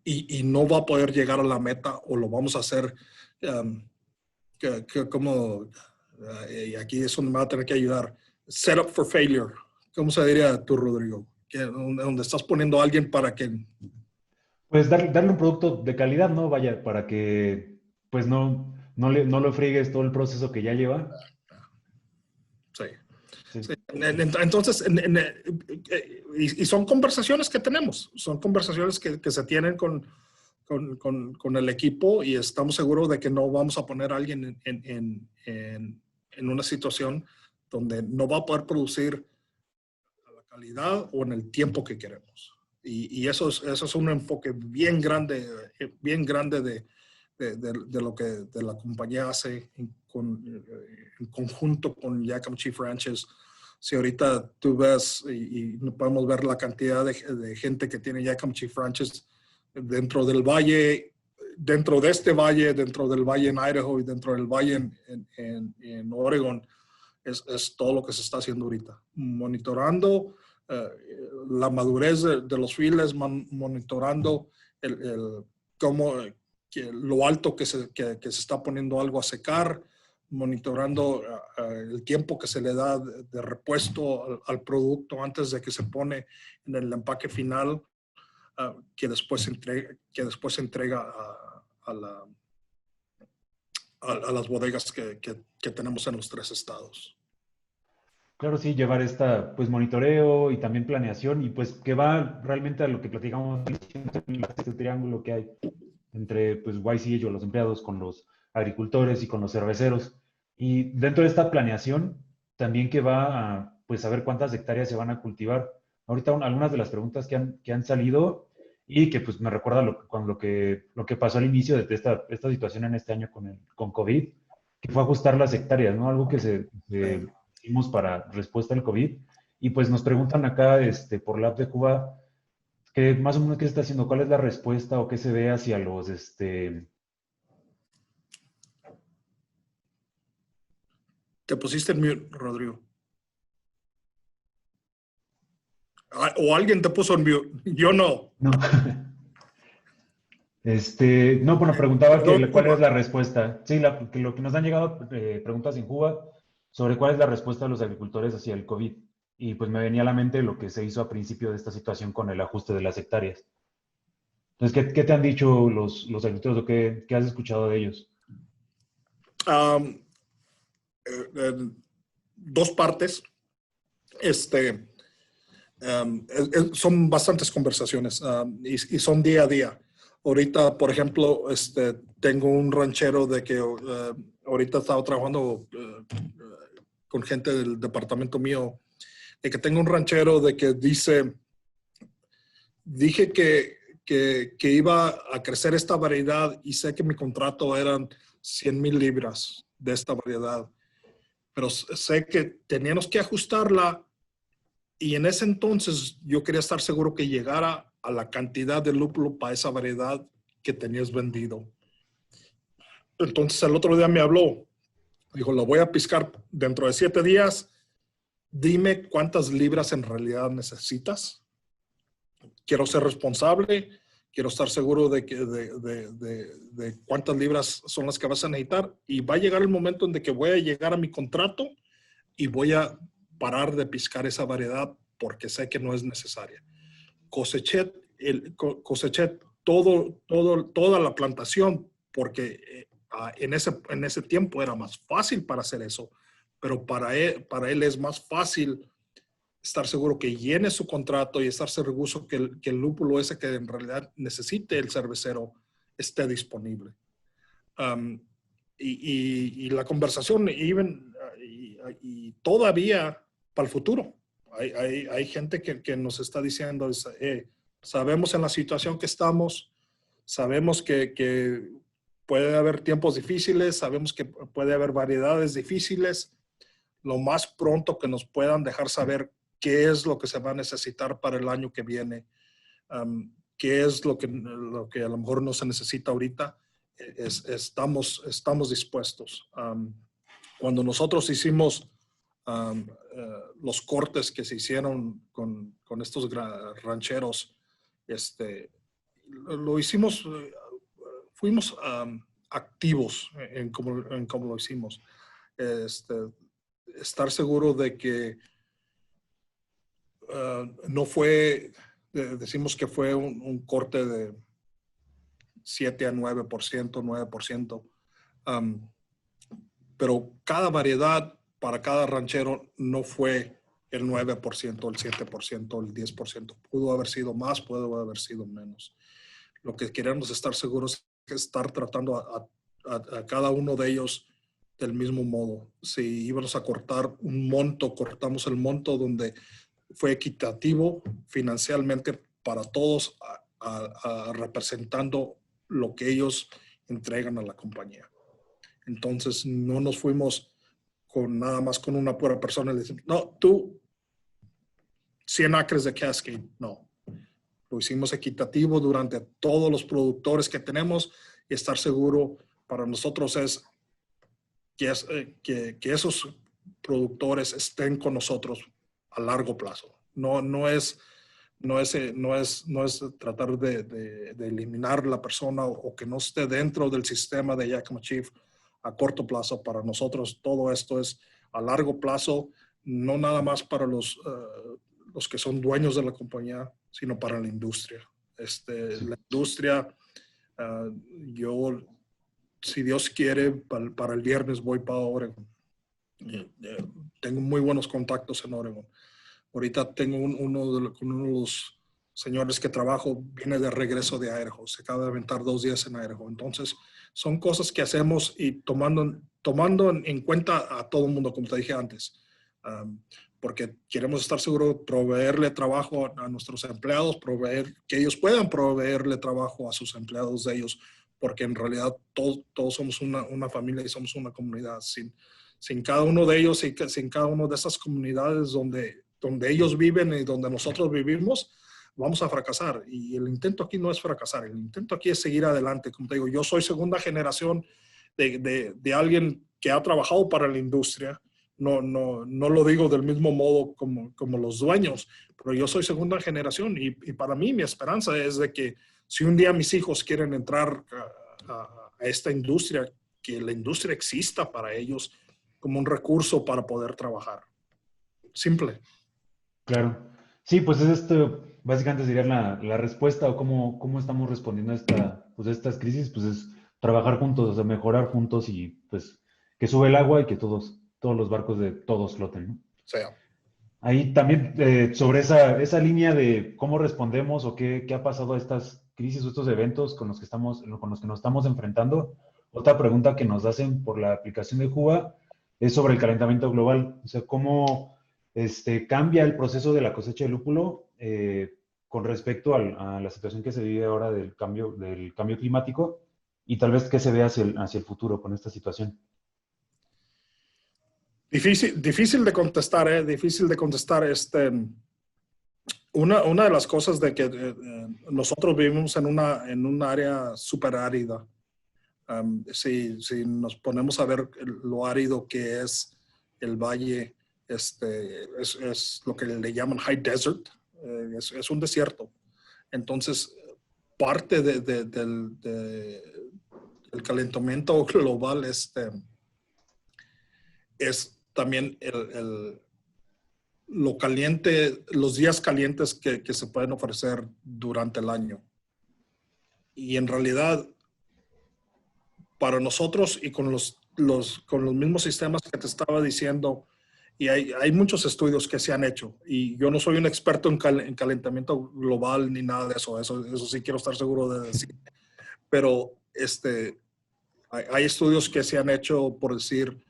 y no va a poder llegar a la meta, o lo vamos a hacer como, y aquí es donde me va a tener que ayudar, set up for failure. ¿Cómo se diría tú, Rodrigo? Donde estás poniendo a alguien para que... Pues darle un producto de calidad, ¿no? Vaya, para que pues no lo friegues todo el proceso que ya lleva. Sí. Sí. Sí. Entonces, y son conversaciones que tenemos, son conversaciones que se tienen con el equipo, y estamos seguros de que no vamos a poner a alguien en una situación donde no va a poder producir a la calidad o en el tiempo que queremos. Y eso es un enfoque bien grande de lo que de la compañía hace en conjunto con Yakima Chief Ranches. Si ahorita tú ves y podemos ver la cantidad de gente que tiene Yakima Chief Ranches dentro del valle, dentro de este valle, dentro del valle en Idaho y dentro del valle en Oregon, es todo lo que se está haciendo ahorita. Monitorando la madurez de los files, monitorando cómo, lo alto que se está poniendo algo a secar, monitorando el tiempo que se le da de repuesto al producto antes de que se pone en el empaque final, que después se entrega a las bodegas que tenemos en los 3 estados. Claro, sí, llevar esta, pues, monitoreo y también planeación y pues que va realmente a lo que platicamos, este triángulo que hay entre, pues, YC o los empleados con los agricultores y con los cerveceros. Y dentro de esta planeación, también que va a, pues, saber cuántas hectáreas se van a cultivar. Ahorita algunas de las preguntas que han salido y que, pues, me recuerda con lo que pasó al inicio de esta situación en este año con COVID, que fue ajustar las hectáreas, ¿no? Algo que Sí. hicimos para respuesta al COVID. Y pues nos preguntan acá, por la app de Cuba, que más o menos qué se está haciendo, cuál es la respuesta o qué se ve hacia Te pusiste en mute, Rodrigo. O alguien te puso en mute. Yo no. no, no, bueno, preguntaba Perdón, cuál es Cuba. la respuesta. Sí, que lo que nos han llegado preguntas en Cuba sobre cuál es la respuesta de los agricultores hacia el COVID. Y pues me venía a la mente lo que se hizo a principio de esta situación con el ajuste de las hectáreas. Entonces, ¿qué te han dicho los agricultores o qué has escuchado de ellos? Um, Dos partes. Este, son bastantes conversaciones y son día a día. Ahorita, por ejemplo, tengo un ranchero de que ahorita estaba trabajando con gente del departamento mío, de que tengo un ranchero de que dije que iba a crecer esta variedad y sé que mi contrato eran 100,000 libras de esta variedad, pero sé que teníamos que ajustarla y en ese entonces yo quería estar seguro que llegara a la cantidad de lúpulo para esa variedad que tenías vendido. Entonces el otro día me habló, dijo, lo voy a piscar dentro de 7 días, dime cuántas libras en realidad necesitas. Quiero ser responsable, quiero estar seguro de cuántas libras son las que vas a necesitar y va a llegar el momento en que voy a llegar a mi contrato y voy a parar de piscar esa variedad porque sé que no es necesaria. Coseché, coseché toda la plantación porque en ese tiempo era más fácil para hacer eso, pero para él es más fácil estar seguro que llene su contrato y estar seguro que el lúpulo ese que en realidad necesite el cervecero esté disponible. Um, y la conversación y todavía para el futuro. Hay gente que nos está diciendo, sabemos en la situación que estamos, sabemos que puede haber tiempos difíciles, sabemos que puede haber variedades difíciles, lo más pronto que nos puedan dejar saber qué es lo que se va a necesitar para el año que viene, qué es lo que a lo mejor no se necesita ahorita, estamos dispuestos. Cuando nosotros hicimos los cortes que se hicieron con estos rancheros, lo hicimos, fuimos activos en cómo lo hicimos. Estar seguro de que no fue, decimos que fue un corte de 7 a 9%, 9%. Pero cada variedad para cada ranchero no fue el 9%, el 7%, el 10%. Pudo haber sido más, pudo haber sido menos. Lo que queremos estar seguros es estar tratando a cada uno de ellos del mismo modo. Si íbamos a cortar un monto, cortamos el monto donde fue equitativo financieramente para todos, representando lo que ellos entregan a la compañía. Entonces no nos fuimos con nada más con una pura persona y le decimos, no, tú 100 acres de Cascade. No, lo hicimos equitativo durante todos los productores que tenemos y estar seguro para nosotros es que esos productores estén con nosotros a largo plazo. No es tratar de eliminar la persona o que no esté dentro del sistema de Yakima Chief a corto plazo. Para nosotros todo esto es a largo plazo, no nada más para los que son dueños de la compañía, sino para la industria. Sí. La industria, yo, si Dios quiere, para el viernes voy para Oregon. Tengo muy buenos contactos en Oregon. Ahorita tengo uno de los señores que trabajo, viene de regreso de Idaho. Se acaba de aventar 2 días en Idaho. Entonces, son cosas que hacemos y tomando en cuenta a todo el mundo, como te dije antes. Porque queremos estar seguros de proveerle trabajo a nuestros empleados, que ellos puedan proveerle trabajo a sus empleados de ellos, porque en realidad todos somos una familia y somos una comunidad. Sin cada uno de ellos y sin cada una de esas comunidades donde ellos viven y donde nosotros vivimos, vamos a fracasar. Y el intento aquí no es fracasar, el intento aquí es seguir adelante. Como te digo, yo soy segunda generación de alguien que ha trabajado para la industria. No lo digo del mismo modo como los dueños, pero yo soy segunda generación y para mí mi esperanza es de que si un día mis hijos quieren entrar a esta industria, que la industria exista para ellos como un recurso para poder trabajar. Simple. Claro. Sí, pues es esto, básicamente sería la respuesta o cómo estamos respondiendo a estas crisis, pues es trabajar juntos, o sea, mejorar juntos y pues que sube el agua y que todos los barcos de todos floten, ¿no? O sea, Ahí también sobre esa línea de cómo respondemos o qué ha pasado a estas crisis o estos eventos con los que nos estamos enfrentando. Otra pregunta que nos hacen por la aplicación de Juba es sobre el calentamiento global. O sea, cómo cambia el proceso de la cosecha de lúpulo con respecto a la situación que se vive ahora del cambio climático y tal vez qué se ve hacia el futuro con esta situación. Difícil de contestar, difícil de contestar. Una de las cosas de que nosotros vivimos en un área súper árida. Si nos ponemos a ver lo árido que es el valle, es lo que le llaman high desert, es un desierto. Entonces, parte del calentamiento global es también lo caliente, los días calientes que se pueden ofrecer durante el año. Y en realidad, para nosotros y con los mismos sistemas que te estaba diciendo, y hay muchos estudios que se han hecho, y yo no soy un experto en calentamiento global ni nada de eso sí quiero estar seguro de decir, pero hay estudios que se han hecho, por decir,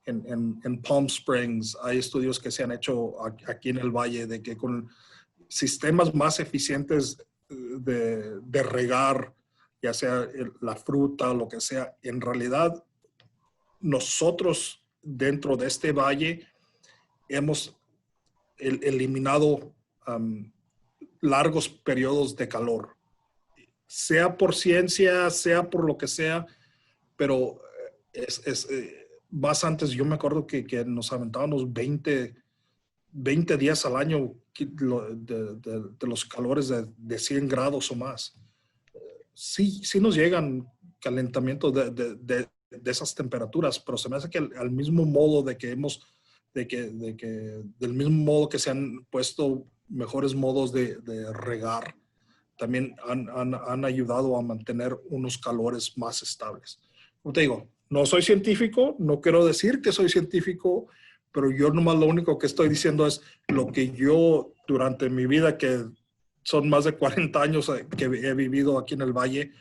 en Palm Springs, hay estudios que se han hecho aquí en el valle de que con sistemas más eficientes de regar, ya sea la fruta o lo que sea, en realidad nosotros dentro de este valle hemos eliminado largos periodos de calor, sea por ciencia, sea por lo que sea, pero más antes yo me acuerdo que nos aventábamos 20 días al año de los calores de 100 grados o más. Sí nos llegan calentamientos de esas temperaturas, pero se me hace que al mismo modo del mismo modo que se han puesto mejores modos de regar, también han ayudado a mantener unos calores más estables. Como te digo, no soy científico, no quiero decir que soy científico, pero yo nomás lo único que estoy diciendo es lo que yo durante mi vida, que son más de 40 años que he vivido aquí en el Valle,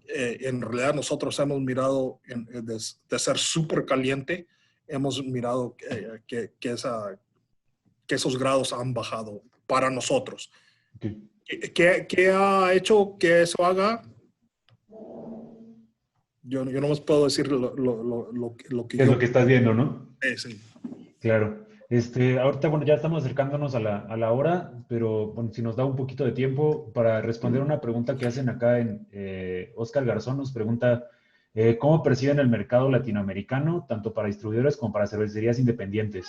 en realidad nosotros hemos mirado de ser súper caliente, hemos mirado que esos grados han bajado para nosotros. Okay. ¿Qué ha hecho que eso haga? Yo no más puedo decir lo que es lo que estás viendo, ¿no? Sí. Claro. Ahorita, bueno, ya estamos acercándonos a la hora, pero bueno, si nos da un poquito de tiempo para responder una pregunta que hacen acá Oscar Garzón nos pregunta, ¿cómo perciben el mercado latinoamericano, tanto para distribuidores como para cervecerías independientes?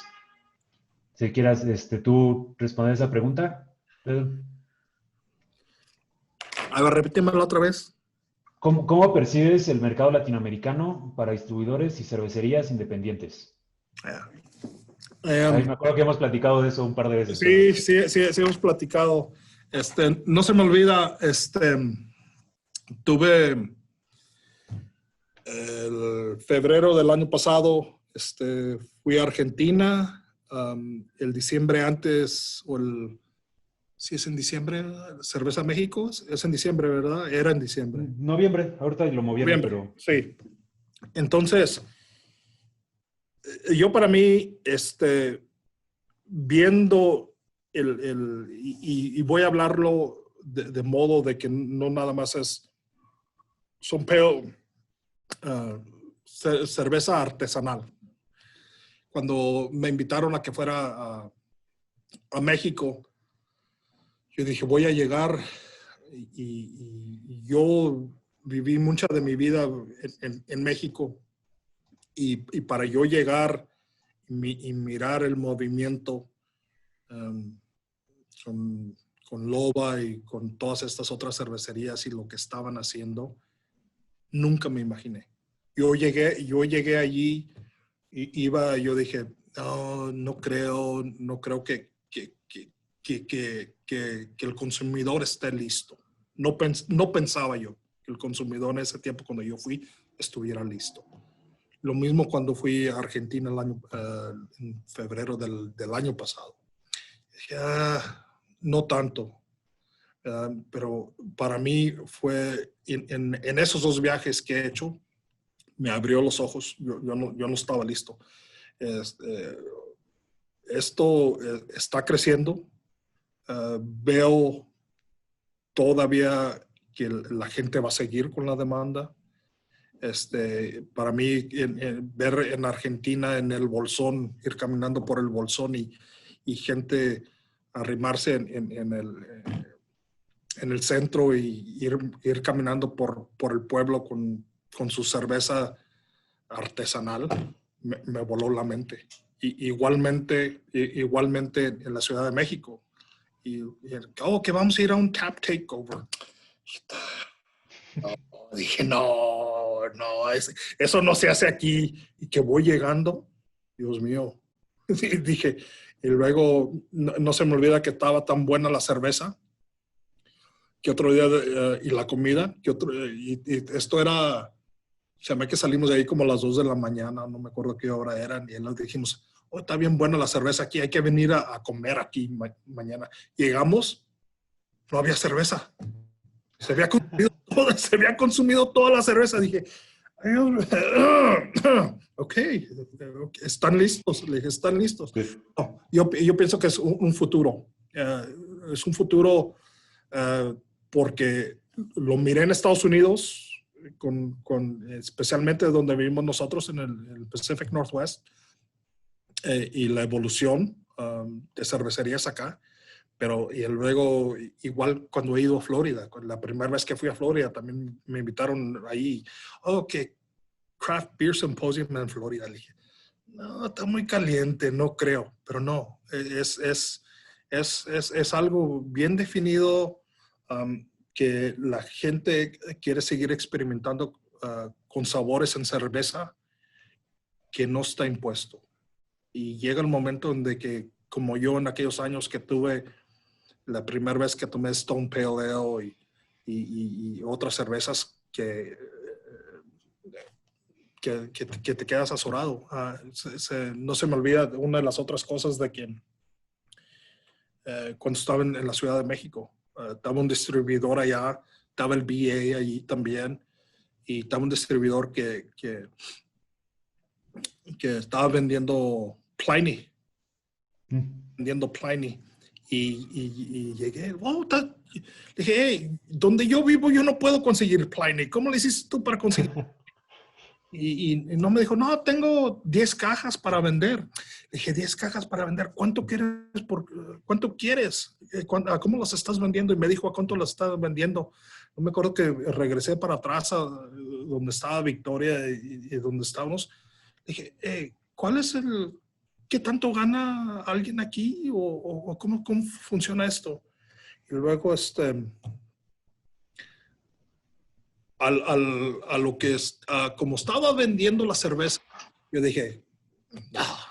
Si quieras, tú responder esa pregunta, Pedro. A ver, repítemelo otra vez. ¿Cómo percibes el mercado latinoamericano para distribuidores y cervecerías independientes? Me acuerdo que hemos platicado de eso un par de veces. Sí, hemos platicado. No se me olvida, tuve el febrero del año pasado, Fui a Argentina el diciembre antes, si es en diciembre, Cerveza México, es en diciembre, ¿verdad? Era en diciembre. Noviembre, ahorita lo movieron, Noviembre, pero... sí. Entonces, yo para mí, viendo y voy a hablarlo de modo de que no nada más son cerveza artesanal. Cuando me invitaron a que fuera a México, yo dije, voy a llegar y yo viví mucha de mi vida en México y para yo llegar y mirar el movimiento con Loba y con todas estas otras cervecerías y lo que estaban haciendo, nunca me imaginé. Yo llegué allí y yo dije, no creo que el consumidor esté listo. No pensaba yo que el consumidor en ese tiempo, cuando yo fui, estuviera listo. Lo mismo cuando fui a Argentina en febrero del año pasado. Dije, no tanto. Pero para mí fue, en esos 2 viajes que he hecho, me abrió los ojos. Yo no estaba listo. Esto está creciendo. Veo todavía que la gente va a seguir con la demanda. Para mí, ver en Argentina, en el Bolsón, ir caminando por el Bolsón y gente arrimarse en el centro y ir caminando por el pueblo con su cerveza artesanal, me voló la mente. Igualmente en la Ciudad de México. Que vamos a ir a un tap takeover. Dije, no, eso no se hace aquí. Y que voy llegando, Dios mío. Dije, y luego no se me olvida que estaba tan buena la cerveza que otro día, y la comida, y esto era, se me que salimos de ahí como a las 2 de la mañana, no me acuerdo qué hora eran, y nos dijimos, está bien buena la cerveza aquí, hay que venir a comer aquí mañana. Llegamos, no había cerveza. Se había consumido toda la cerveza. Dije, ok, están listos. Le dije, están listos. Sí. No, yo pienso que es un futuro. Es un futuro porque lo miré en Estados Unidos, especialmente donde vivimos nosotros, en el Pacific Northwest, y la evolución de cervecerías acá. Pero y luego, igual cuando he ido a Florida, la primera vez que fui a Florida, también me invitaron ahí, que Craft Beer Symposium en Florida. Le dije, no, está muy caliente, no creo. Pero no, es algo bien definido, que la gente quiere seguir experimentando con sabores en cerveza que no está impuesto. Y llega el momento en de que, como yo en aquellos años que tuve la primera vez que tomé Stone Pale Ale y otras cervezas que te quedas azorado. No se me olvida una de las otras cosas de que cuando estaba en la Ciudad de México, estaba un distribuidor allá, estaba el BA allí también, y estaba un distribuidor que estaba vendiendo Pliny. Vendiendo Pliny. Y llegué, dije, hey, donde yo vivo yo no puedo conseguir Pliny. ¿Cómo le hiciste tú para conseguir? y no me dijo, no, tengo 10 cajas para vender. Le dije, 10 cajas para vender. ¿Cuánto quieres? ¿Cómo las estás vendiendo? Y me dijo, ¿a cuánto las estás vendiendo? No me acuerdo que regresé para atrás a donde estaba Victoria y donde estábamos. Le dije, hey, ¿cuál es ¿qué tanto gana alguien aquí? ¿O cómo funciona esto? Y luego, a lo que como estaba vendiendo la cerveza, yo dije,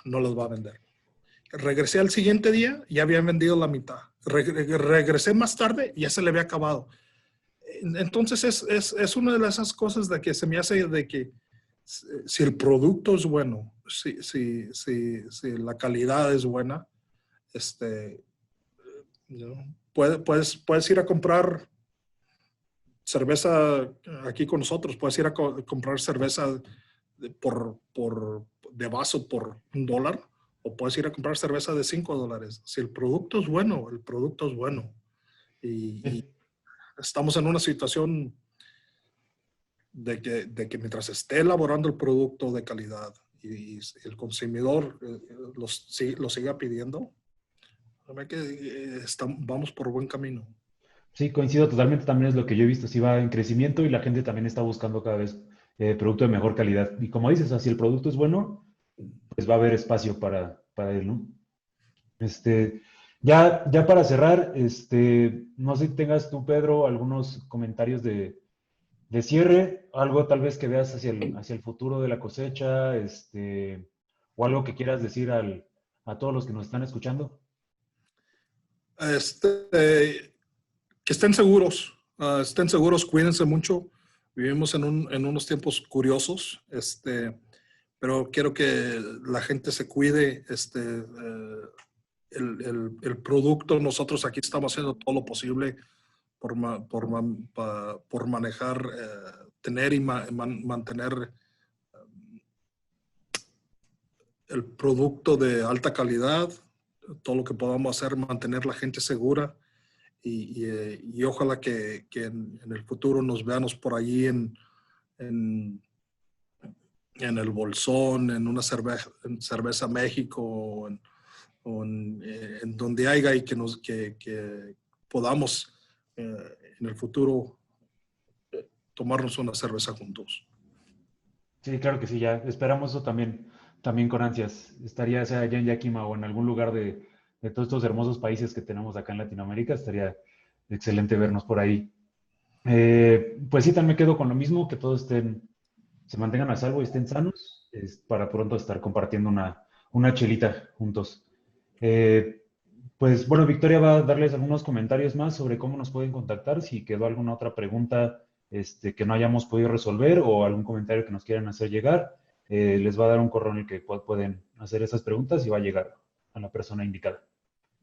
no las va a vender. Regresé al siguiente día, ya habían vendido la mitad. Regresé más tarde, ya se le había acabado. Entonces, es una de esas cosas de que se me hace de que si el producto es bueno, si la calidad es buena, puedes ir a comprar cerveza aquí con nosotros, puedes ir a comprar cerveza de vaso por $1, o puedes ir a comprar cerveza de $5. Si el producto es bueno, el producto es bueno. Y estamos en una situación de que mientras esté elaborando el producto de calidad y el consumidor lo siga pidiendo, vamos por buen camino. Sí, coincido totalmente, también es lo que yo he visto, sí va en crecimiento y la gente también está buscando cada vez producto de mejor calidad. Y como dices, si el producto es bueno, pues va a haber espacio para él, ¿no? Este, ya para cerrar, no sé si tengas tú, Pedro, algunos comentarios de cierre, algo tal vez que veas hacia el futuro de la cosecha, o algo que quieras decir a todos los que nos están escuchando. Que estén seguros, cuídense mucho. Vivimos en unos tiempos curiosos, pero quiero que la gente se cuide. El producto, nosotros aquí estamos haciendo todo lo posible por manejar, tener y mantener el producto de alta calidad, todo lo que podamos hacer, mantener la gente segura. Y ojalá que en el futuro nos veamos por allí en el Bolsón, en una cerveza México, en donde haya, y que podamos en el futuro tomarnos una cerveza juntos. Sí, claro que sí, ya esperamos eso también con ansias. Estaría sea allá en Yakima o en algún lugar de todos estos hermosos países que tenemos acá en Latinoamérica, estaría excelente vernos por ahí. Pues sí, también me quedo con lo mismo, que todos se mantengan a salvo y estén sanos, para pronto estar compartiendo una chelita juntos. Eh, pues bueno, Victoria va a darles algunos comentarios más sobre cómo nos pueden contactar, si quedó alguna otra pregunta que no hayamos podido resolver o algún comentario que nos quieran hacer llegar, les va a dar un correo en el que pueden hacer esas preguntas y va a llegar a la persona indicada.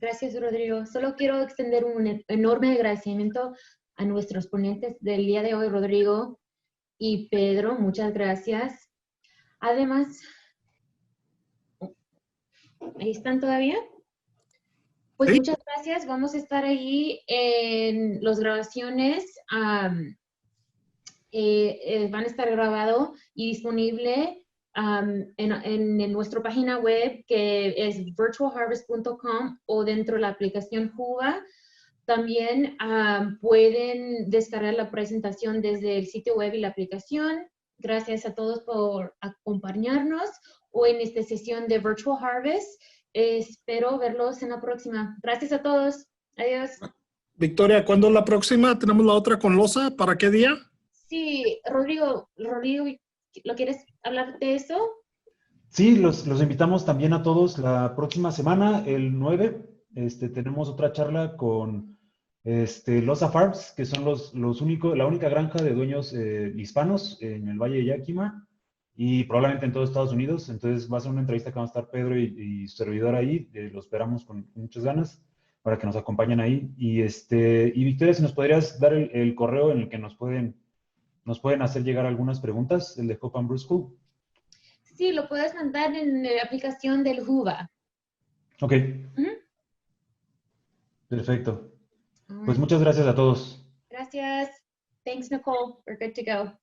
Gracias, Rodrigo. Solo quiero extender un enorme agradecimiento a nuestros ponentes del día de hoy, Rodrigo y Pedro. Muchas gracias. Además, ¿ahí están todavía? Pues ¿Sí? muchas gracias. Vamos a estar ahí en las grabaciones. Van a estar grabado y disponible en nuestra página web, que es virtualharvest.com, o dentro de la aplicación Juba. También pueden descargar la presentación desde el sitio web y la aplicación. Gracias a todos por acompañarnos hoy en esta sesión de Virtual Harvest. Espero verlos en la próxima. Gracias a todos. Adiós. Victoria, ¿cuándo es la próxima? ¿Tenemos la otra con loza? ¿Para qué día? Sí, Rodrigo, ¿lo quieres hablar de eso? Sí, los invitamos también a todos la próxima semana, el 9, tenemos otra charla con Loza Farms, que son la única granja de dueños hispanos en el Valle de Yakima y probablemente en todo Estados Unidos. Entonces va a ser una entrevista que van a estar Pedro y su servidor ahí. Lo esperamos con muchas ganas para que nos acompañen ahí. Y Victoria, si nos podrías dar el correo en el que nos pueden hacer llegar algunas preguntas, el de Hope and Brew School. Sí, lo puedes mandar en la aplicación del Juba. Ok, perfecto. Pues muchas gracias a todos. Gracias. Thanks, Nicole. We're good to go.